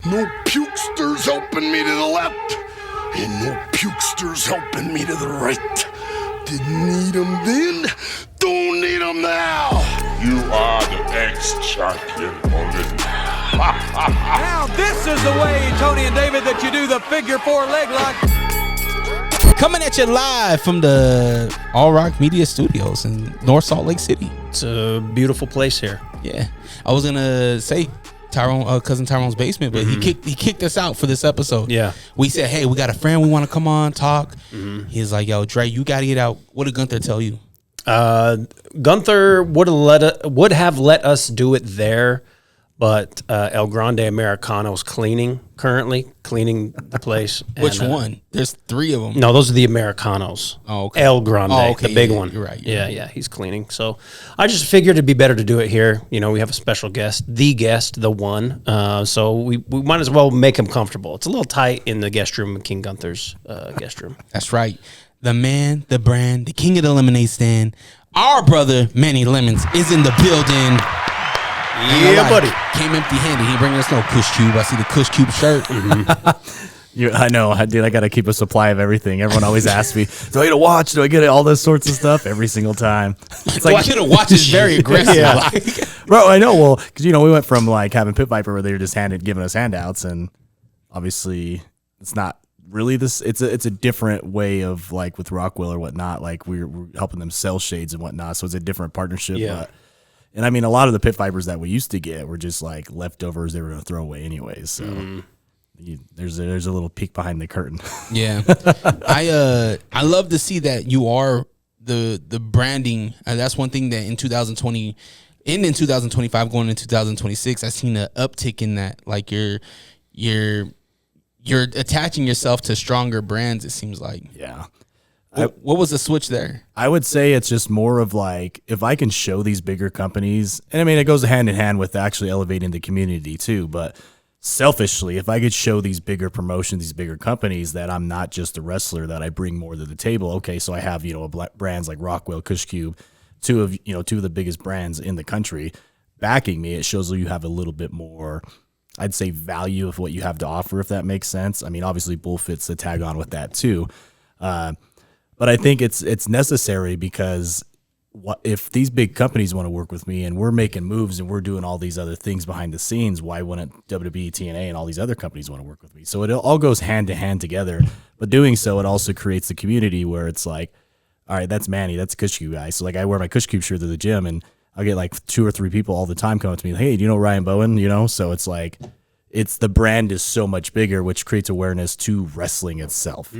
No pukesters helping me to the left, and no pukesters helping me to the right. Didn't need them then, don't need them now. You are the ex-champion Mullet. Now this is the way, Tony and David, that you do the figure 4 leg lock. Coming at you live from the All Rock Media Studios in North Salt Lake City. It's a beautiful place here. Yeah, I was gonna say Tyrone, cousin Tyrone's basement, but he kicked us out for this episode. Yeah, we said, hey, we got a friend, we want to come on talk. He's like, yo, Dre, you gotta get out. What did Gunther tell you? Gunther would have let us do it there, but El Grande Americano's currently cleaning the place. Which one? There's 3 of them. No, those are the Americanos. Oh, okay. El Grande, the big one. You're right. Yeah, he's cleaning. So I just figured it'd be better to do it here. You know, we have a special guest, the one. So we might as well make him comfortable. It's a little tight in the guest room, King Gunther's guest room. That's right. The man, the brand, the king of the lemonade stand, our brother Manny Lemons is in the building. Yeah, buddy. Came empty-handed. He ain't bringing us no Kush Cube. I see the Kush Cube shirt. I know, dude. I got to keep a supply of everything. Everyone always asks me, do I get a watch? Do I get all this sorts of stuff every single time? It's like, I get a watch is very aggressive. Yeah. Bro, I know. Well, because, we went from like having Pit Viper where they were just giving us handouts. And obviously it's not really this. It's a different way of like with Rockwell or whatnot. Like we're helping them sell shades and whatnot. So it's a different partnership. Yeah. And I mean, a lot of the Pit Vipers that we used to get were just like leftovers they were going to throw away anyways. So there's a little peek behind the curtain. Yeah. I love to see that you are the branding. That's one thing that in 2020 and in 2025 going into 2026, I've seen an uptick in that. Like you're attaching yourself to stronger brands, it seems like. Yeah. What was the switch there? I would say it's just more of like, if I can show these bigger companies, and I mean, it goes hand in hand with actually elevating the community too, but selfishly, if I could show these bigger promotions, these bigger companies that I'm not just a wrestler, that I bring more to the table. Okay, so I have, brands like Rockwell, Kush Cube, two of the biggest brands in the country backing me. It shows you have a little bit more, I'd say, value of what you have to offer, if that makes sense. I mean, obviously Bull fits the tag on with that too. But I think it's necessary because if these big companies want to work with me and we're making moves and we're doing all these other things behind the scenes, why wouldn't WWE, TNA, and all these other companies want to work with me? So it all goes hand to hand together. But doing so, it also creates the community where it's like, all right, that's Manny, that's a Kush Cube guy. So like I wear my Kush Cube shirt to the gym and I'll get like 2 or 3 people all the time coming up to me, hey, do you know Ryan Bowen? So it's like, the brand is so much bigger, which creates awareness to wrestling itself.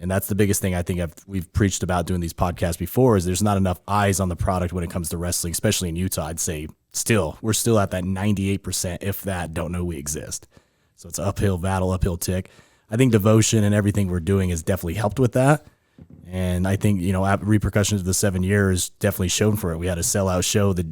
And that's the biggest thing I think we've preached about doing these podcasts before, is there's not enough eyes on the product when it comes to wrestling, especially in Utah. I'd say we're still at that 98%, if that, don't know we exist. So it's uphill battle, uphill tick. I think devotion and everything we're doing has definitely helped with that. And I think, repercussions of the 7 years definitely shown for it. We had a sellout show the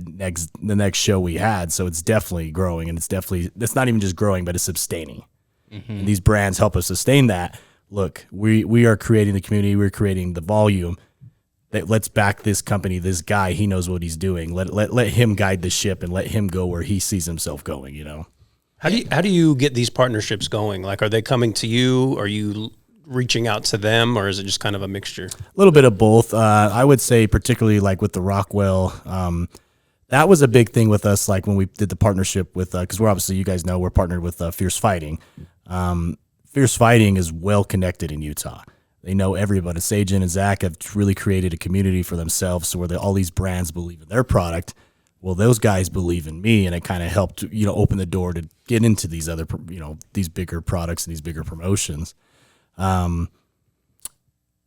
next show we had. So it's definitely growing, and it's not even just growing, but it's sustaining. And these brands help us sustain that. Look, we are creating the community. We're creating the volume. Let's back this company, this guy. He knows what he's doing. Let him guide the ship and let him go where he sees himself going. How do you get these partnerships going? Like, are they coming to you? Are you reaching out to them, or is it just kind of a mixture? A little bit of both. I would say, particularly like with the Rockwell, that was a big thing with us. Like when we did the partnership with, because we're obviously, you guys know, we're partnered with Fierce Fighting. Fierce Fighting is well connected in Utah. They know everybody. Sagen and Zach have really created a community for themselves, so where all these brands believe in their product. Well, those guys believe in me, and it kind of helped, open the door to get into these other, these bigger products and these bigger promotions. No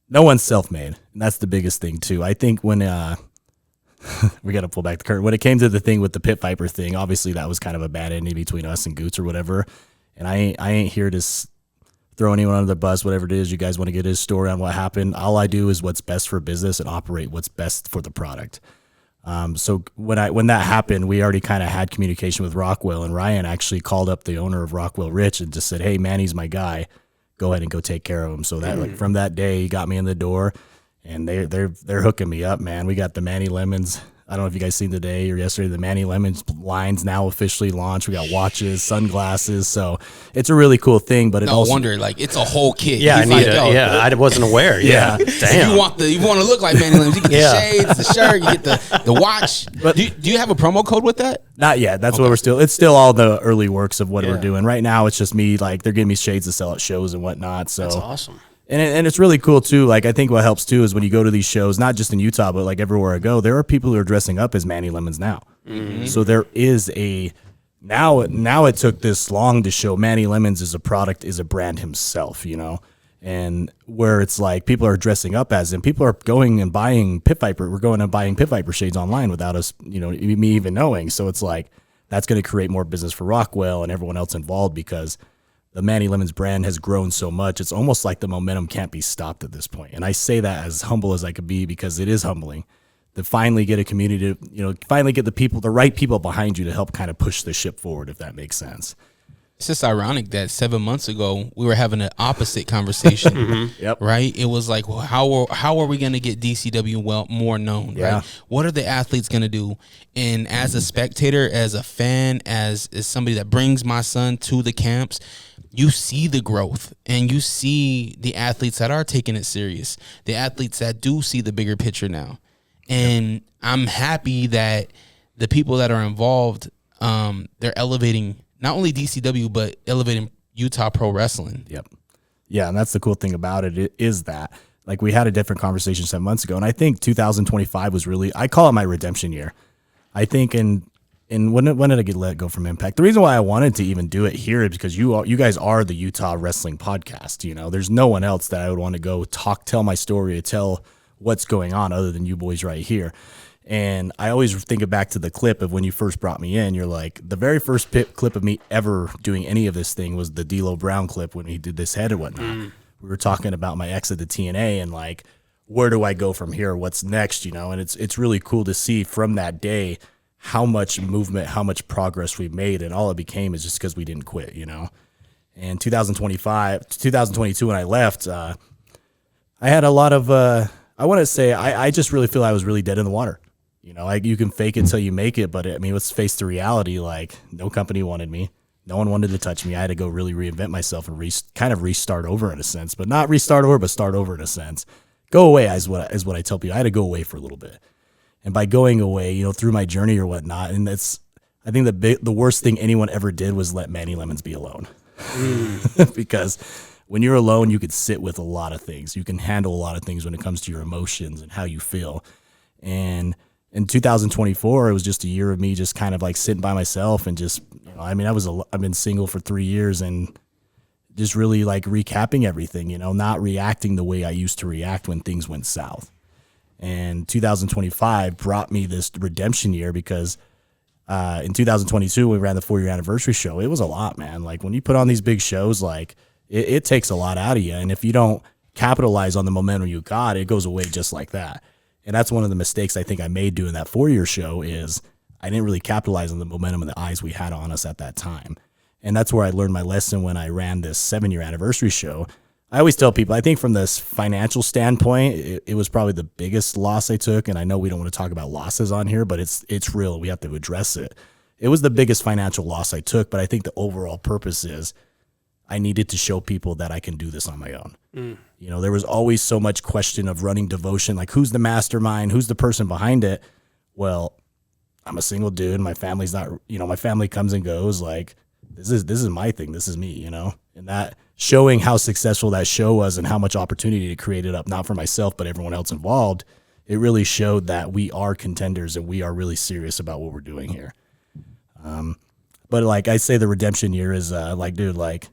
one's self-made, and that's the biggest thing too. I think when we got to pull back the curtain. When it came to the thing with the Pit Viper thing, obviously that was kind of a bad ending between us and Goots or whatever. And I ain't here to throw anyone under the bus, whatever it is. You guys want to get his story on what happened. All I do is what's best for business and operate what's best for the product. So when that happened, we already kind of had communication with Rockwell, and Ryan actually called up the owner of Rockwell, Rich, and just said, hey, Manny's my guy. Go ahead and go take care of him. So that from that day, he got me in the door, and they're hooking me up, man. We got the Manny Lemons I don't know if you guys seen today or yesterday, the Manny Lemons lines now officially launched. We got watches, sunglasses. So it's a really cool thing, but it No also wonder, like, it's a whole kit. Yeah, He's I need like, it. yo, Yeah, I wasn't aware. Yeah, If damn. you want to look like Manny Lemons, you get Yeah. the shades, the shirt, you get the watch. But- Do you have a promo code with that? Not yet. That's what it's still all the early works of what we're Yeah. doing. Right now, it's just me, like, they're giving me shades to sell at shows and whatnot. So That's awesome. And it's really cool too. Like, I think what helps too is when you go to these shows, not just in Utah, but like everywhere I go, there are people who are dressing up as Manny Lemons now. So there is now it took this long to show Manny Lemons is a product, is a brand himself, you know, and where it's like people are dressing up as him. People are going and buying Pit Viper. We're going and buying Pit Viper shades online without us, you know, me even knowing. So it's like that's going to create more business for Rockwell and everyone else involved because the Manny Lemons brand has grown so much. It's almost like the momentum can't be stopped at this point. And I say that as humble as I could be because it is humbling to finally get a community to, you know, finally get the right people behind you to help kind of push the ship forward, if that makes sense. It's just ironic that 7 months ago we were having an opposite conversation. Yep. Right? It was like, well, how are we going to get DCW more known? Yeah. Right? What are the athletes going to do? And as a spectator, as a fan, as somebody that brings my son to the camps, you see the growth and you see the athletes that are taking it serious, the athletes that do see the bigger picture now. And I'm happy that the people that are involved, they're elevating not only DCW, but elevating Utah pro wrestling. Yep. Yeah, and that's the cool thing about it is that, like, we had a different conversation 7 months ago, and I think 2025 was really, I call it my redemption year. I think when did I get let go from Impact? The reason why I wanted to even do it here is because you guys are the Utah wrestling podcast. You know, there's no one else that I would want to go tell my story, tell what's going on other than you boys right here. And I always think back to the clip of when you first brought me in. You're like, the very first clip of me ever doing any of this thing was the D'Lo Brown clip when he did this head and whatnot. We were talking about my exit to TNA and like, where do I go from here? What's next? You know, and it's really cool to see from that day how much movement, how much progress we made, and all it became is just because we didn't quit, you know. And 2022 when I left, I had a lot of, I want to say, I just really feel I was really dead in the water. You know, like you can fake it till you make it, but I mean, let's face the reality. Like, no company wanted me. No one wanted to touch me. I had to go really reinvent myself and kind of restart over in a sense, but not restart over, but start over in a sense. Go away is what I tell people. I had to go away for a little bit. And by going away, you know, through my journey or whatnot, and I think the worst thing anyone ever did was let Manny Lemons be alone. Because when you're alone, you could sit with a lot of things. You can handle a lot of things when it comes to your emotions and how you feel. And in 2024, it was just a year of me just kind of like sitting by myself and just, you know, I mean, I've been single for 3 years and just really like recapping everything, you know, not reacting the way I used to react when things went south. And 2025 brought me this redemption year because in 2022, when we ran the 4-year anniversary show, it was a lot, man. Like when you put on these big shows, like it takes a lot out of you. And if you don't capitalize on the momentum you got, it goes away just like that. And that's one of the mistakes I think I made doing that 4-year show is I didn't really capitalize on the momentum and the eyes we had on us at that time. And that's where I learned my lesson when I ran this 7-year anniversary show. I always tell people, I think from this financial standpoint, it was probably the biggest loss I took. And I know we don't want to talk about losses on here, but it's real. We have to address it. It was the biggest financial loss I took, but I think the overall purpose is I needed to show people that I can do this on my own. You know, there was always so much question of running Devotion, like who's the mastermind, who's the person behind it? Well, I'm a single dude. My family's not, you know, my family comes and goes. Like this is my thing. This is me, you know, and that showing how successful that show was and how much opportunity it created up, not for myself, but everyone else involved. It really showed that we are contenders and we are really serious about what we're doing here. But like I say, the redemption year is like, dude, like,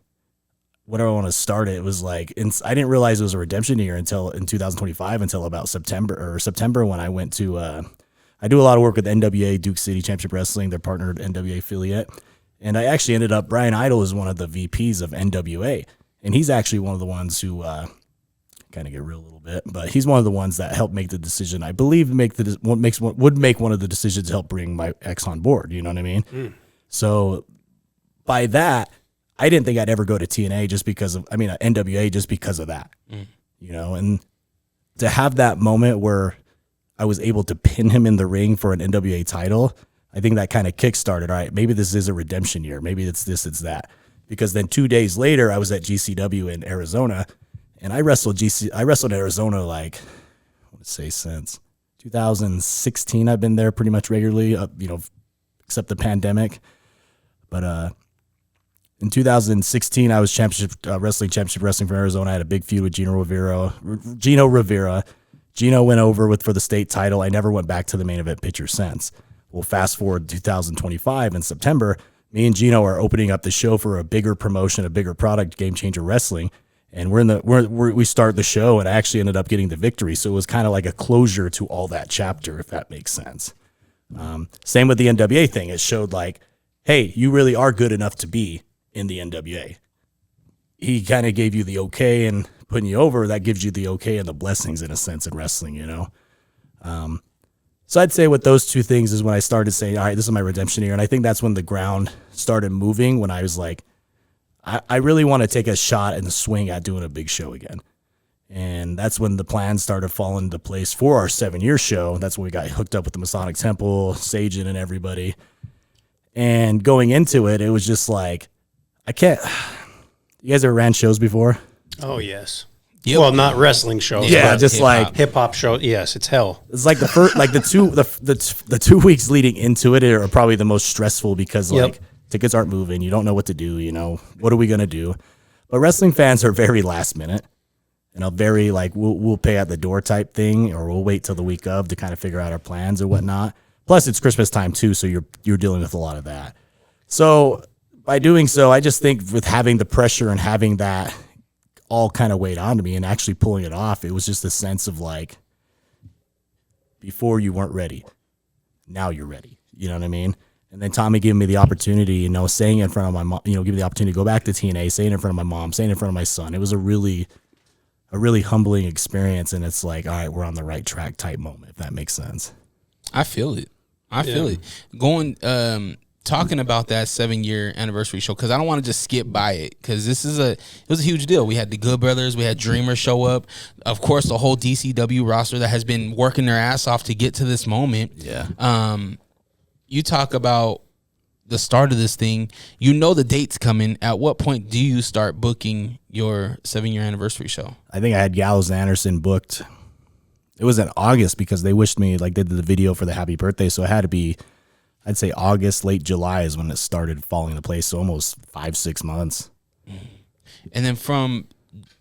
whenever I want to start it, was like, I didn't realize it was a redemption year until in 2025, until about September when I went to, I do a lot of work with NWA, Duke City Championship Wrestling, their partnered NWA affiliate. And I actually ended up, Brian Idol is one of the VPs of NWA. And he's actually one of the ones who, kind of get real a little bit, but he's one of the ones that helped make the decision, I believe, would make one of the decisions to help bring my ex on board. You know what I mean? So by that, I didn't think I'd ever go to TNA just because of, NWA just because of that, you know, and to have that moment where I was able to pin him in the ring for an NWA title, I think that kind of kickstarted, all right, maybe this is a redemption year. Maybe it's this, it's that. Because then 2 days later, I was at GCW in Arizona, and I wrestled in Arizona like, I want to say since 2016. I've been there pretty much regularly, except the pandemic. But in 2016, I was wrestling for Arizona. I had a big feud with Gino Rivera. Gino went over for the state title. I never went back to the main event picture since. Well, fast forward 2025 in September, me and Gino are opening up the show for a bigger promotion, a bigger product, Game Changer Wrestling, and we start the show, and I actually ended up getting the victory. So it was kind of like a closure to all that chapter, if that makes sense. Same with the NWA thing. It showed like, hey, you really are good enough to be in the NWA. He kind of gave you the okay and putting you over. That gives you the okay and the blessings in a sense in wrestling, So I'd say with those two things is when I started saying, all right, this is my redemption year. And I think that's when the ground started moving, when I was like, I really want to take a shot and swing at doing a big show again. And that's when the plans started falling into place for our 7-year show. That's when we got hooked up with the Masonic Temple, Sajin and everybody. And going into it, it was just like, you guys ever ran shows before? Oh, yes. Yep. Well, not wrestling shows. Yeah, but just like hip hop show. Yes, it's hell. it's like the first, like the 2 weeks leading into it are probably the most stressful because like tickets aren't moving. You don't know what to do. What are we gonna do? But wrestling fans are very last minute, and very like we'll pay at the door type thing, or we'll wait till the week of to kind of figure out our plans or whatnot. Plus, it's Christmas time too, so you're dealing with a lot of that. So by doing so, I just think with having the pressure and having that all kind of weighed onto me and actually pulling it off, it was just a sense of like, before you weren't ready, now you're ready. You know what I mean? And then Tommy gave me the opportunity, saying in front of my mom, give me the opportunity to go back to TNA, saying in front of my mom, saying in front of my son. It was a really humbling experience, and it's like, all right, we're on the right track type moment, if that makes sense. I feel it. I feel it. Going, talking about that 7-year anniversary show, because I don't want to just skip by it, because it was a huge deal. We had the Good Brothers, we had Dreamer show up, of course, the whole DCW roster that has been working their ass off to get to this moment. Yeah. You talk about the start of this thing. The date's coming. At what point do you start booking your 7-year anniversary show? I think I had Gallows and Anderson booked. It was in August because they wished me, like they did the video for the happy birthday, so it had to be, I'd say August, late July is when it started falling into place. So almost 5-6 months. And then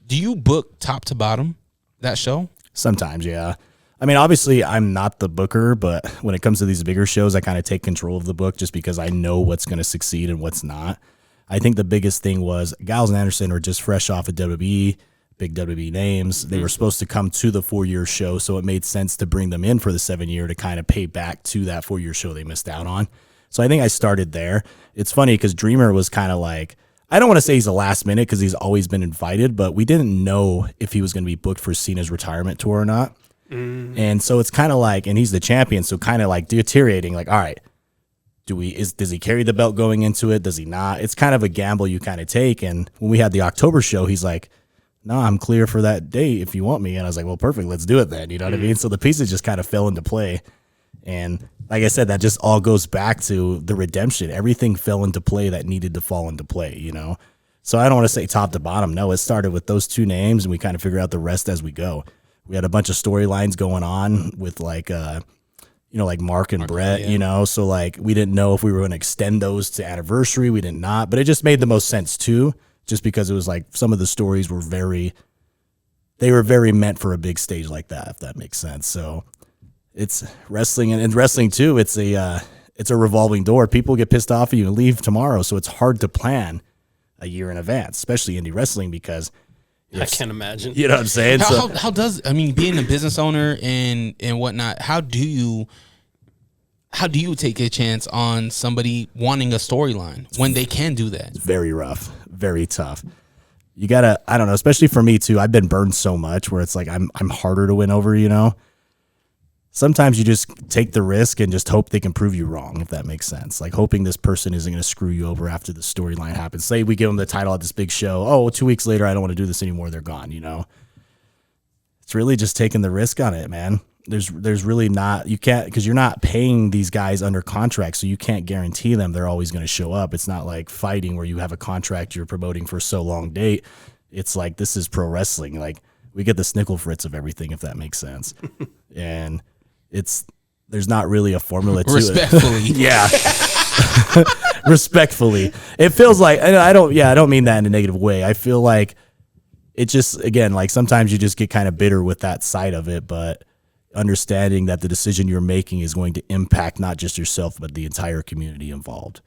do you book top to bottom that show? Sometimes, yeah. I mean, obviously I'm not the booker, but when it comes to these bigger shows, I kind of take control of the book just because I know what's going to succeed and what's not. I think the biggest thing was Gallows and Anderson were just fresh off of WWE, big WWE names. They were supposed to come to the 4-year show, so it made sense to bring them in for the 7-year to kind of pay back to that 4-year show they missed out on. So I think I started there. It's funny because Dreamer was kind of like, I don't want to say he's a last minute because he's always been invited, but we didn't know if he was going to be booked for Cena's retirement tour or not. And so it's kind of like, and he's the champion, so kind of like deteriorating, like, all right, does he carry the belt going into it? Does he not? It's kind of a gamble you kind of take. And when we had the October show, he's like, no, I'm clear for that day if you want me. And I was like, well, perfect, let's do it then. You know what I mean? So the pieces just kind of fell into play. And like I said, that just all goes back to the redemption. Everything fell into play that needed to fall into play, So I don't want to say top to bottom. No, it started with those 2 names, and we kind of figure out the rest as we go. We had a bunch of storylines going on with like Mark and Brett, so like we didn't know if we were going to extend those to anniversary. We did not, but it just made the most sense too, just because it was like some of the stories were very meant for a big stage like that, if that makes sense. So it's wrestling, and wrestling too. It's a revolving door. People get pissed off at you and leave tomorrow. So it's hard to plan a year in advance, especially indie wrestling, because I can't imagine. You know what I'm saying? How does being a business owner and whatnot, how do you take a chance on somebody wanting a storyline when they can do that? It's very rough, very tough. You gotta, I don't know, especially for me too. I've been burned so much where it's like I'm harder to win over. Sometimes you just take the risk and just hope they can prove you wrong, if that makes sense. Like hoping this person isn't going to screw you over after the storyline happens. Say we give them the title at this big show. Oh, 2 weeks later, I don't want to do this anymore. They're gone, It's really just taking the risk on it, man. there's really not, you can't, because you're not paying these guys under contract, so you can't guarantee them they're always going to show up. It's not like fighting where you have a contract you're promoting for so long date. It's like, this is pro wrestling. Like, we get the snickle fritz of everything, if that makes sense. And there's not really a formula to Respectfully. it. Yeah. Respectfully. It feels like, I don't mean that in a negative way. I feel like it just, again, like sometimes you just get kind of bitter with that side of it, but understanding that the decision you're making is going to impact not just yourself, but the entire community involved.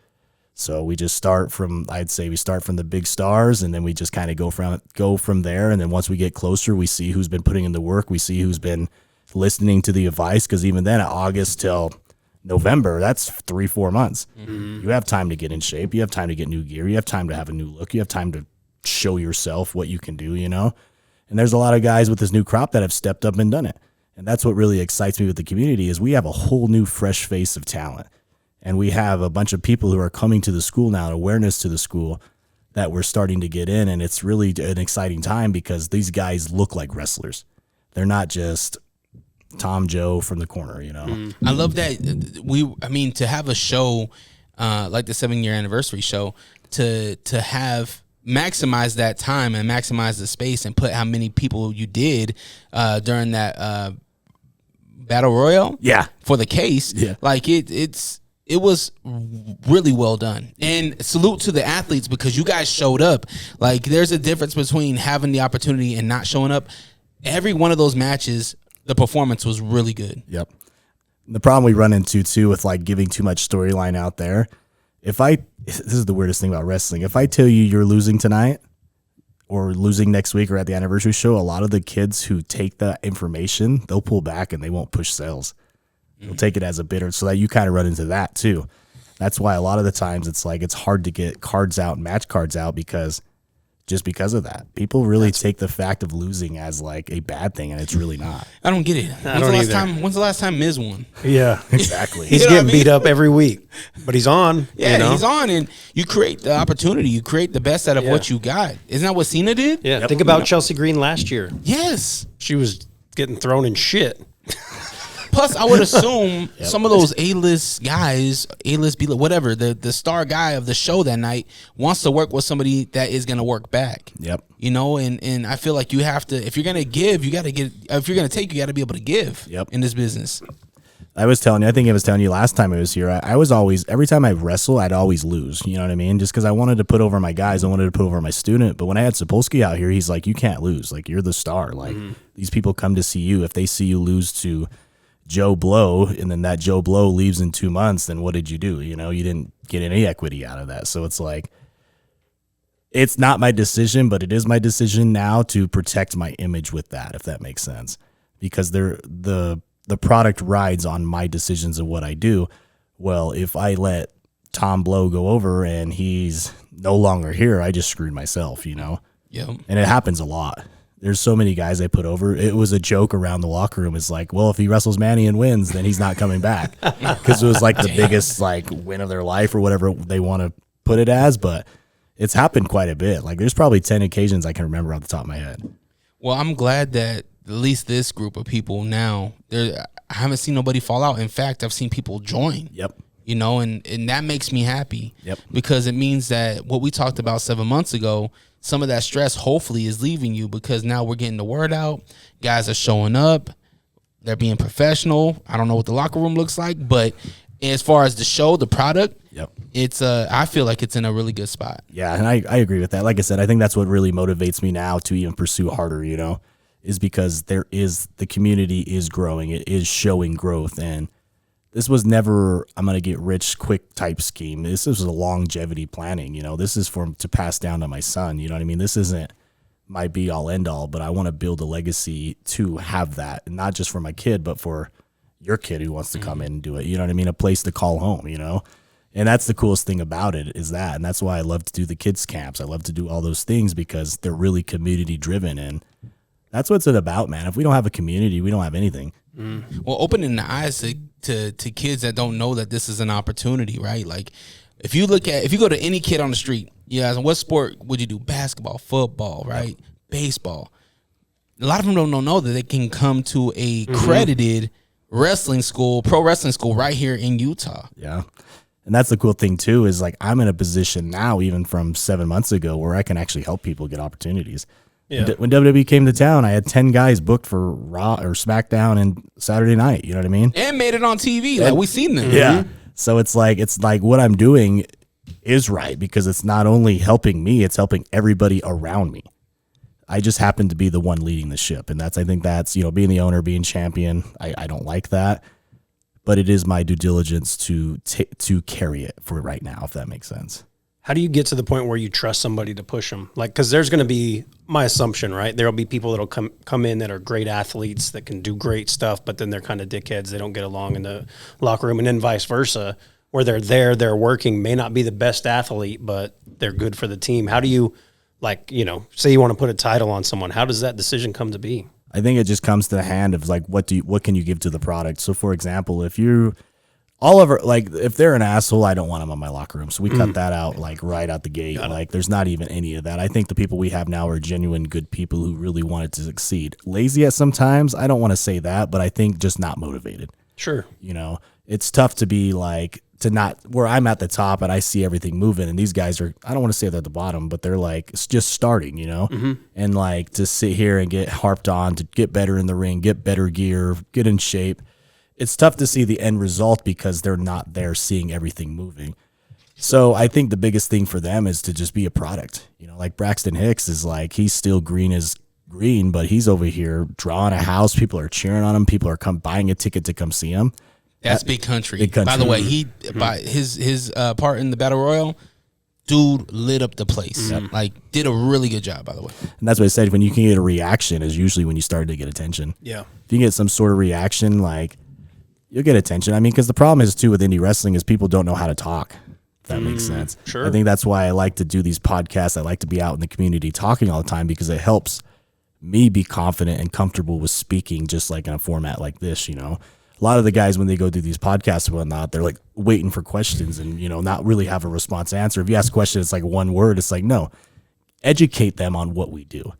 So we just start from, I'd say we start from the big stars, and then we just kind of go from there. And then once we get closer, we see who's been putting in the work. We see who's been listening to the advice. Cause even then, August till November, that's 3-4 months. Mm-hmm. You have time to get in shape. You have time to get new gear. You have time to have a new look. You have time to show yourself what you can do, you know? And there's a lot of guys with this new crop that have stepped up and done it. And that's what really excites me with the community is we have a whole new fresh face of talent. And we have a bunch of people who are coming to the school now, awareness to the school that we're starting to get in. And it's really an exciting time because these guys look like wrestlers. They're not just Tom Joe from the corner, you know? I love that to have a show like the 7-year anniversary show to have maximize that time and maximize the space and put how many people you did during that battle royal for the case. Like it was really well done. And salute to the athletes because you guys showed up. Like there's a difference between having the opportunity and not showing up. Every one of those matches, the performance was really good. Yep. The problem we run into too with like giving too much storyline out there. This is the weirdest thing about wrestling. If I tell you you're losing tonight or losing next week or at the anniversary show, a lot of the kids who take that information, they'll pull back and they won't push sales. They'll take it as a bidder, so that you kind of run into that too. That's why a lot of the times it's like it's hard to get cards out and match cards out because of that. People really take the fact of losing as like a bad thing, and it's really not. I don't get it. When's the last time Miz won? Yeah, exactly. He's getting beat up every week, but he's on. Yeah, he's on, and you create the opportunity. You create the best out of what you got. Isn't that what Cena did? Yeah, think about Chelsea Green last year. Yes. She was getting thrown in shit. Plus, I would assume some of those A-list guys, A-list, B-list, whatever, the star guy of the show that night wants to work with somebody that is going to work back. Yep. You know, and I feel like you have to, if you're going to give, you got to get, if you're going to take, you got to be able to give in this business. I think I was telling you last time I was here, I was always, every time I wrestle, I'd always lose. You know what I mean? Just because I wanted to put over my guys, I wanted to put over my student. But when I had Sapolsky out here, he's like, you can't lose. Like, you're the star. Like, these people come to see you. If they see you lose to Joe Blow, and then that Joe Blow leaves in 2 months, then what did you do? You know, you didn't get any equity out of that. So it's like, it's not my decision, but it is my decision now to protect my image with that, if that makes sense. Because the product rides on my decisions of what I do. Well, if I let Tom Blow go over and he's no longer here, I just screwed myself, you know? Yeah. And it happens a lot. There's so many guys I put over. It was a joke around the locker room. It's like, well, if he wrestles Manny and wins, then he's not coming back. Because it was like the biggest like win of their life or whatever they want to put it as. But it's happened quite a bit. Like there's probably 10 occasions I can remember off the top of my head. Well, I'm glad that at least this group of people now, I haven't seen nobody fall out. In fact, I've seen people join. Yep. You know, and that makes me happy. Yep. Because it means that what we talked about 7 months ago, some of that stress hopefully is leaving you because now we're getting the word out. Guys are showing up. They're being professional. I don't know what the locker room looks like, but as far as the show, the product, it's I feel like it's in a really good spot. Yeah, and I agree with that. Like I said, I think that's what really motivates me now to even pursue harder, you know, is because the community is growing. It is showing growth. And this was never, I'm going to get rich quick type scheme. This was a longevity planning, you know. This is to pass down to my son, you know what I mean? This isn't my be all end all, but I want to build a legacy to have that, and not just for my kid, but for your kid who wants to come in and do it. You know what I mean? A place to call home, you know? And that's the coolest thing about it is that, and that's why I love to do the kids camps. I love to do all those things because they're really community driven, and that's what it's about, man. If we don't have a community, we don't have anything. Well, opening the eyes to kids that don't know that this is an opportunity, right? Like if you go to any kid on the street, you ask them, what sport would you do? Basketball, football, right? Baseball. a lot of them don't know that they can come to a credited wrestling school, pro wrestling school right here in Utah. Yeah. And that's the cool thing too, is like I'm in a position now, even from 7 months ago, where I can actually help people get opportunities. Yeah. When WWE came to town, I had 10 guys booked for Raw or SmackDown and Saturday night. You know what I mean? And made it on TV. Like we seen them. Yeah. So it's like what I'm doing is right, because it's not only helping me, it's helping everybody around me. I just happen to be the one leading the ship. And I think that's, being the owner, being champion. I don't like that. But it is my due diligence to carry it for right now, if that makes sense. How do you get to the point where you trust somebody to push them? Like, because there's going to be, my assumption, right? There'll be people that'll come in that are great athletes that can do great stuff, but then they're kind of dickheads. They don't get along in the locker room, and then vice versa, where they're working, may not be the best athlete, but they're good for the team. How do you, say you want to put a title on someone? How does that decision come to be? I think it just comes to the hand of what can you give to the product? So for example, if they're an asshole, I don't want them in my locker room. So we cut that out right out the gate. There's not even any of that. I think the people we have now are genuine good people who really wanted to succeed. Lazy at sometimes, I don't want to say that, but I think just not motivated. Sure. It's tough to be to not where I'm at the top and I see everything moving, and these guys are, I don't want to say they're at the bottom, but they're just starting, and to sit here and get harped on to get better in the ring, get better gear, get in shape. It's tough to see the end result because they're not there seeing everything moving. So I think the biggest thing for them is to just be a product. Like Braxton Hicks is he's still green as green, but he's over here drawing a house. People are cheering on him. People are buying a ticket to come see him. That's big country. Big country. By the way, by his part in the Battle Royal, dude lit up the place. Did a really good job, by the way. And that's what I said. When you can get a reaction is usually when you start to get attention. Yeah. If you get some sort of reaction, you'll get attention. I mean, because the problem is too with indie wrestling is people don't know how to talk. If that makes sense. Sure. I think that's why I like to do these podcasts. I like to be out in the community talking all the time, because it helps me be confident and comfortable with speaking, just like in a format like this. A lot of the guys, when they go do these podcasts and whatnot, they're waiting for questions and, not really have a response answer. If you ask a question, it's one word. It's no, educate them on what we do.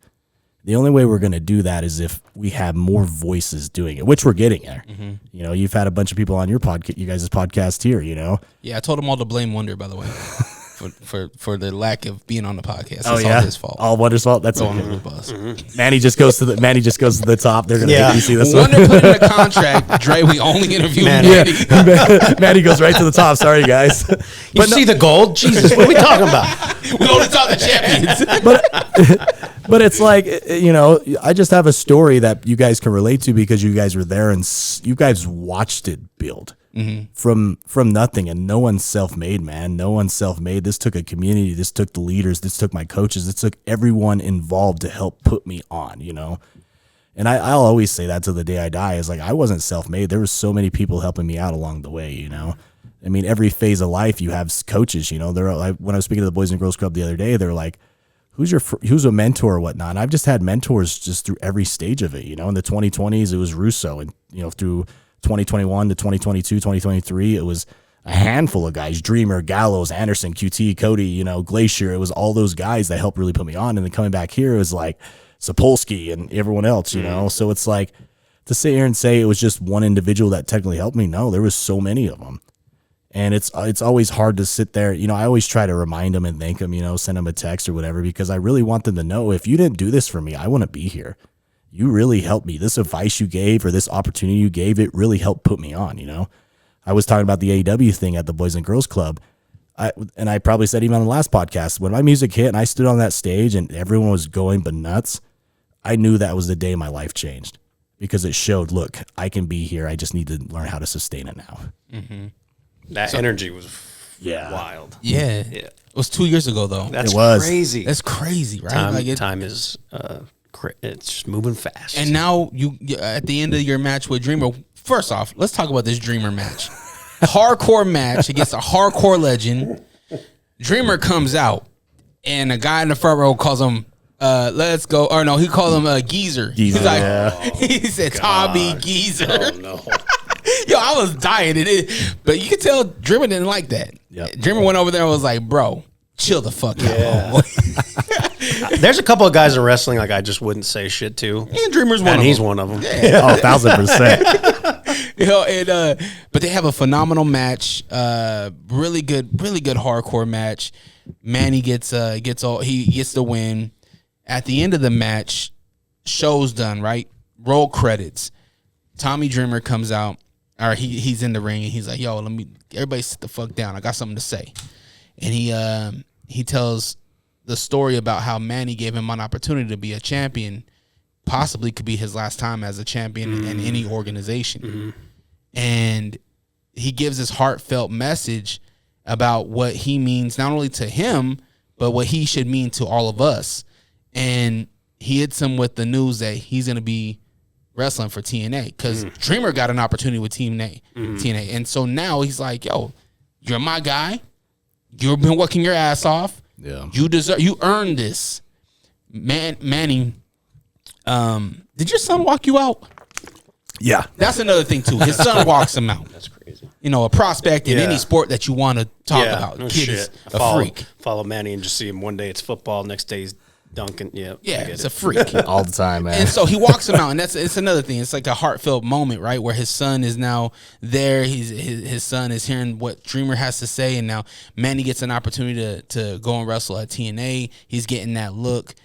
The only way we're going to do that is if we have more voices doing it, which we're getting there. Mm-hmm. You've had a bunch of people on your podcast, you guys' podcast here, Yeah, I told them all to blame Wonder, by the way, for the lack of being on the podcast. It's all his fault. All Wonder's fault. That's all under the bus. Manny just goes to the top. They're going to make you see this Wonder one. put in a contract, Dre, we only interview Manny. Manny goes right to the top. Sorry, guys. You see the gold? Jesus, what are we talking about? We only talk the champions. But it's I just have a story that you guys can relate to because you guys were there and you guys watched it build from nothing. And no one's self-made, man. No one's self-made. This took a community. This took the leaders. This took my coaches. This took everyone involved to help put me on, And I'll always say that to the day I die is I wasn't self-made. There was so many people helping me out along the way, I mean, every phase of life you have coaches, They're when I was speaking to the Boys and Girls Club the other day, they're like, who's a mentor or whatnot? And I've just had mentors just through every stage of it. In the 2020s, it was Russo, and through 2021 to 2022, 2023, it was a handful of guys: Dreamer, Gallows, Anderson, QT, Cody, Glacier. It was all those guys that helped really put me on. And then coming back here, it was Sapolsky and everyone else. So it's to sit here and say it was just one individual that technically helped me. No, there was so many of them. And it's always hard to sit there. I always try to remind them and thank them, send them a text or whatever, because I really want them to know, if you didn't do this for me, I wouldn't be here. You really helped me. This advice you gave or this opportunity you gave, it really helped put me on, I was talking about the AEW thing at the Boys and Girls Club. I probably said even on the last podcast, when my music hit and I stood on that stage and everyone was going nuts, I knew that was the day my life changed, because it showed, look, I can be here. I just need to learn how to sustain it now. Mm-hmm. That energy was wild. Yeah. It was 2 years ago, though. That's crazy. That's crazy, right? Time is it's just moving fast. And now you at the end of your match with Dreamer, first off, let's talk about this Dreamer match. Hardcore match against a hardcore legend. Dreamer comes out, and a guy in the front row calls him, let's go. Or no, he called him Geezer. He's he said, Tommy Geezer. Oh, no. Yo, I was dying. But you could tell Dreamer didn't like that. Yep. Dreamer went over there and was like, bro, chill the fuck out. There's a couple of guys in wrestling like I just wouldn't say shit to. And Dreamer's one And of he's them. one of them. Oh, 1,000%. You know, and but they have a phenomenal match. Really good hardcore match. Manny gets the win. At the end of the match, show's done, right? Roll credits. Tommy Dreamer comes out, or he's in the ring, and he's like, "Yo, everybody sit the fuck down. I got something to say." And he tells the story about how Manny gave him an opportunity to be a champion, possibly could be his last time as a champion in any organization. Mm-hmm. And he gives this heartfelt message about what he means not only to him, but what he should mean to all of us. And he hits him with the news that he's going to be wrestling for TNA because Dreamer got an opportunity with TNA. And so now he's like, yo, you're my guy. You've been working your ass off. Yeah. You earned this. Manny, did your son walk you out? Yeah. That's another thing too. His son walks him out. That's crazy. You know, a prospect in any sport that you want to talk about. No Kid shit. is a freak. Follow Manny and just see him one day it's football, next day he's dunking. Yeah, It's a freak. All the time, man. And so he walks him out, and it's another thing. It's like a heartfelt moment, right, where his son is now there. His son is hearing what Dreamer has to say, and now Manny gets an opportunity to go and wrestle at TNA. He's getting that look.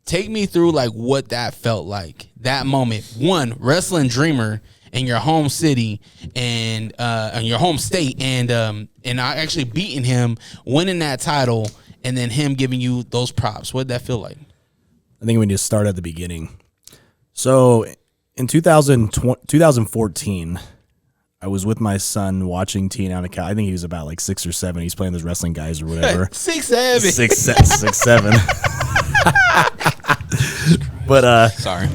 Take me through like what that felt like. That moment, one, wrestling Dreamer in your home city and in your home state, and I actually beating him, winning that title, and then him giving you those props. What did that feel like? I think we need to start at the beginning. So in 2014, I was with my son watching TNA on a couch. I think he was about like 6 or 7. He's playing those wrestling guys or whatever. 6'7". 6'7". But Sorry.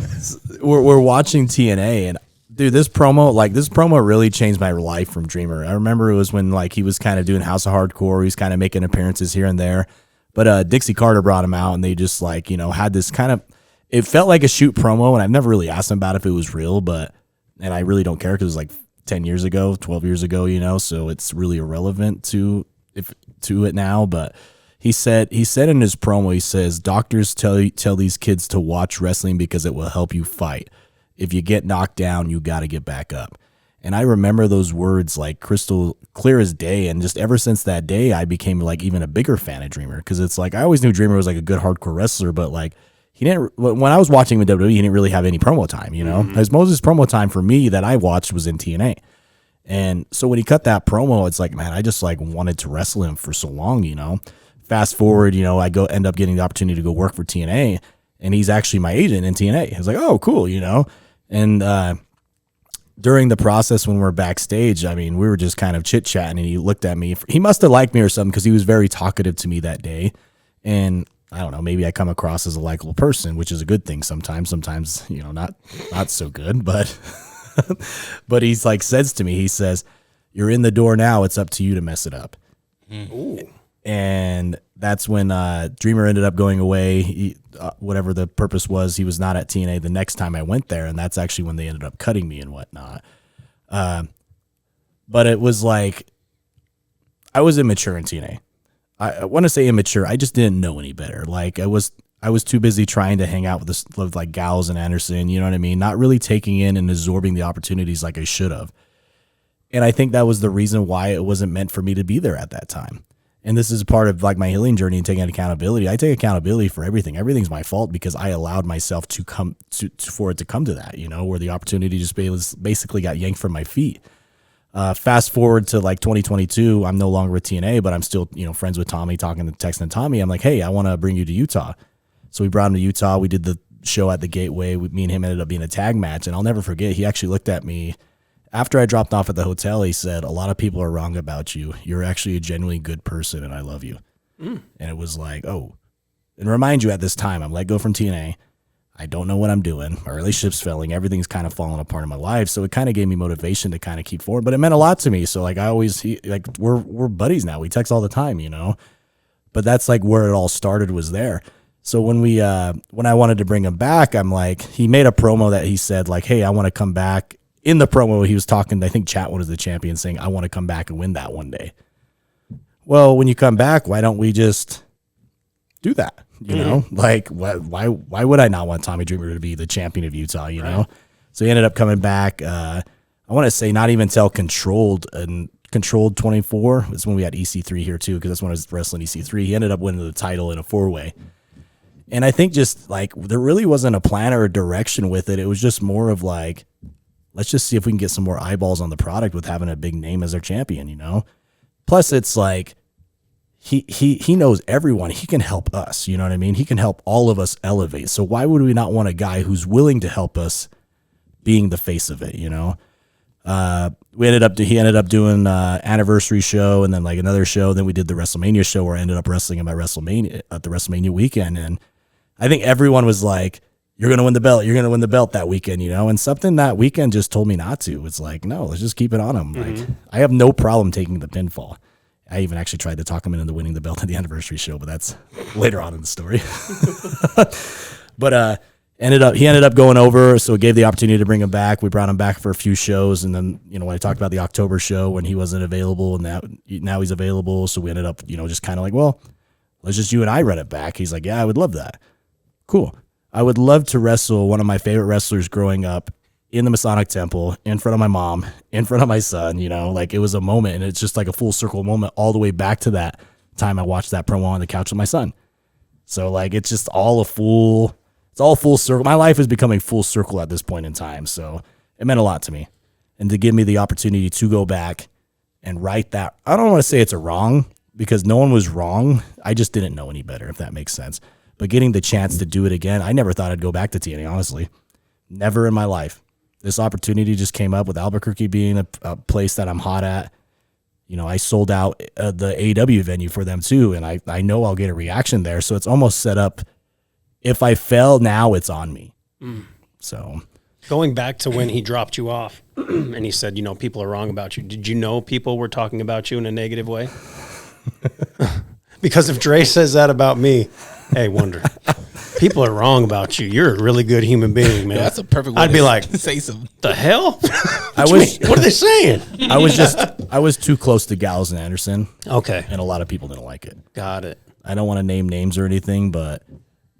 we're watching TNA, and dude, this promo really changed my life from Dreamer. I remember it was when like he was kind of doing House of Hardcore. He was kind of making appearances here and there, but Dixie Carter brought him out, and they just like, you know, had this kind of, it felt like a shoot promo, and I've never really asked him about if it was real, and I really don't care because it was like 10 years ago, 12 years ago, you know, so it's really irrelevant to it now. But he said in his promo, he says, doctors tell these kids to watch wrestling because it will help you fight. If you get knocked down, you got to get back up. And I remember those words like crystal clear as day. And just ever since that day, I became like even a bigger fan of Dreamer, because it's like I always knew Dreamer was like a good hardcore wrestler, but like he didn't. When I was watching him in WWE, he didn't really have any promo time. You know, most of his promo time for me that I watched was in TNA. And so when he cut that promo, it's like, man, I just like wanted to wrestle him for so long. You know, fast forward, you know, I end up getting the opportunity to go work for TNA, and he's actually my agent in TNA. I was like, oh, cool, you know. And during the process when we're backstage, I mean, we were just kind of chit-chatting, and he looked at me. He must have liked me or something, because he was very talkative to me that day. And I don't know, maybe I come across as a likable person, which is a good thing sometimes. Sometimes, you know, not so good. But but he's like, says to me, he says, you're in the door now. It's up to you to mess it up. Ooh. And that's when Dreamer ended up going away. He, whatever the purpose was, he was not at TNA the next time I went there, and that's actually when they ended up cutting me and whatnot. But it was like I was immature in TNA. I want to say immature. I just didn't know any better. Like I was too busy trying to hang out with like Gals and Anderson. You know what I mean? Not really taking in and absorbing the opportunities like I should have. And I think that was the reason why it wasn't meant for me to be there at that time. And this is part of like my healing journey and taking accountability. I take accountability for everything. Everything's my fault because I allowed myself to come for it to come to that, you know, where the opportunity just basically got yanked from my feet. Fast forward to like 2022, I'm no longer with TNA, but I'm still, you know, friends with Tommy, texting Tommy. I'm like, hey, I want to bring you to Utah. So we brought him to Utah. We did the show at the Gateway. Me and him ended up being a tag match. And I'll never forget, he actually looked at me after I dropped off at the hotel. He said, a lot of people are wrong about you. You're actually a genuinely good person, and I love you. And it was like, oh. And remind you, at this time, I'm let go from TNA. I don't know what I'm doing. My relationship's failing. Everything's kind of falling apart in my life. So it kind of gave me motivation to kind of keep forward. But it meant a lot to me. So like we're buddies now. We text all the time, you know. But that's like where it all started, was there. So when I wanted to bring him back, I'm like, he made a promo that he said like, hey, I want to come back. In the promo, he was talking, I think Chatwood is the champion, saying, I want to come back and win that one day. Well, when you come back, why don't we just do that. You know, like why would I not want Tommy Dreamer to be the champion of Utah? You know, so he ended up coming back. I want to say not even till Controlled 24 is when we had EC3 here too, because that's when I was wrestling EC3. He ended up winning the title in a 4-way. And I think just like there really wasn't a plan or a direction with it. It was just more of like, let's just see if we can get some more eyeballs on the product with having a big name as our champion, you know? Plus it's like he knows everyone. He can help us, you know what I mean? He can help all of us elevate. So why would we not want a guy who's willing to help us being the face of it, you know? He ended up doing anniversary show and then like another show. Then we did the WrestleMania show where I ended up wrestling at the WrestleMania weekend. And I think everyone was like, you're going to win the belt. You're going to win the belt that weekend, you know? And something that weekend just told me not to. It's like, no, let's just keep it on him. Like, I have no problem taking the pinfall. I even actually tried to talk him into winning the belt at the anniversary show, but that's later on in the story. But he ended up going over, so it gave the opportunity to bring him back. We brought him back for a few shows, and then, you know, when I talked about the October show when he wasn't available, and now he's available, so we ended up, you know, just kind of like, well, let's just you and I run it back. He's like, yeah, I would love that. Cool. I would love to wrestle one of my favorite wrestlers growing up in the Masonic Temple, in front of my mom, in front of my son, you know, like it was a moment, and it's just like a full circle moment all the way back to that time I watched that promo on the couch with my son. So like, it's just all it's all full circle. My life is becoming full circle at this point in time. So it meant a lot to me. And to give me the opportunity to go back and right that, I don't want to say it's a wrong because no one was wrong. I just didn't know any better, if that makes sense. But getting the chance to do it again, I never thought I'd go back to TNA, honestly. Never in my life. This opportunity just came up with Albuquerque being a place that I'm hot at. You know, I sold out the AEW venue for them too, and I know I'll get a reaction there. So it's almost set up. If I fail now, it's on me. So going back to when he dropped you off and he said, you know, people are wrong about you. Did you know people were talking about you in a negative way? Because if Dre says that about me, hey, Wonder, people are wrong about you. You're a really good human being, man. Yeah, that's a perfect way I'd be like, say something. The hell? What are they saying? I was too close to Gallows and Anderson. Okay. And a lot of people didn't like it. Got it. I don't want to name names or anything, but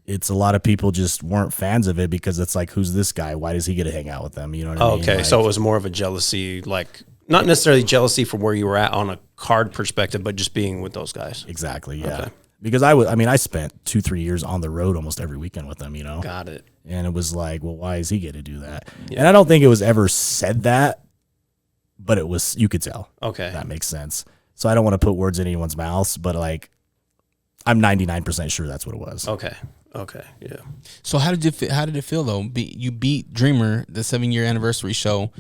it's a lot of people just weren't fans of it because it's like, who's this guy? Why does he get to hang out with them? You know what I mean? Okay. Like, So it was more of a jealousy, like not necessarily jealousy from where you were at on a card perspective, but just being with those guys. Exactly. Yeah. Okay. Because I spent 2-3 years on the road almost every weekend with them, you know? Got it. And it was like, well, why does he get to do that? Yeah. And I don't think it was ever said that, but it was, you could tell. Okay. That makes sense. So I don't want to put words in anyone's mouths, but like, I'm 99% sure that's what it was. Okay. Yeah. So how did it feel though? You beat Dreamer the 7-year anniversary show.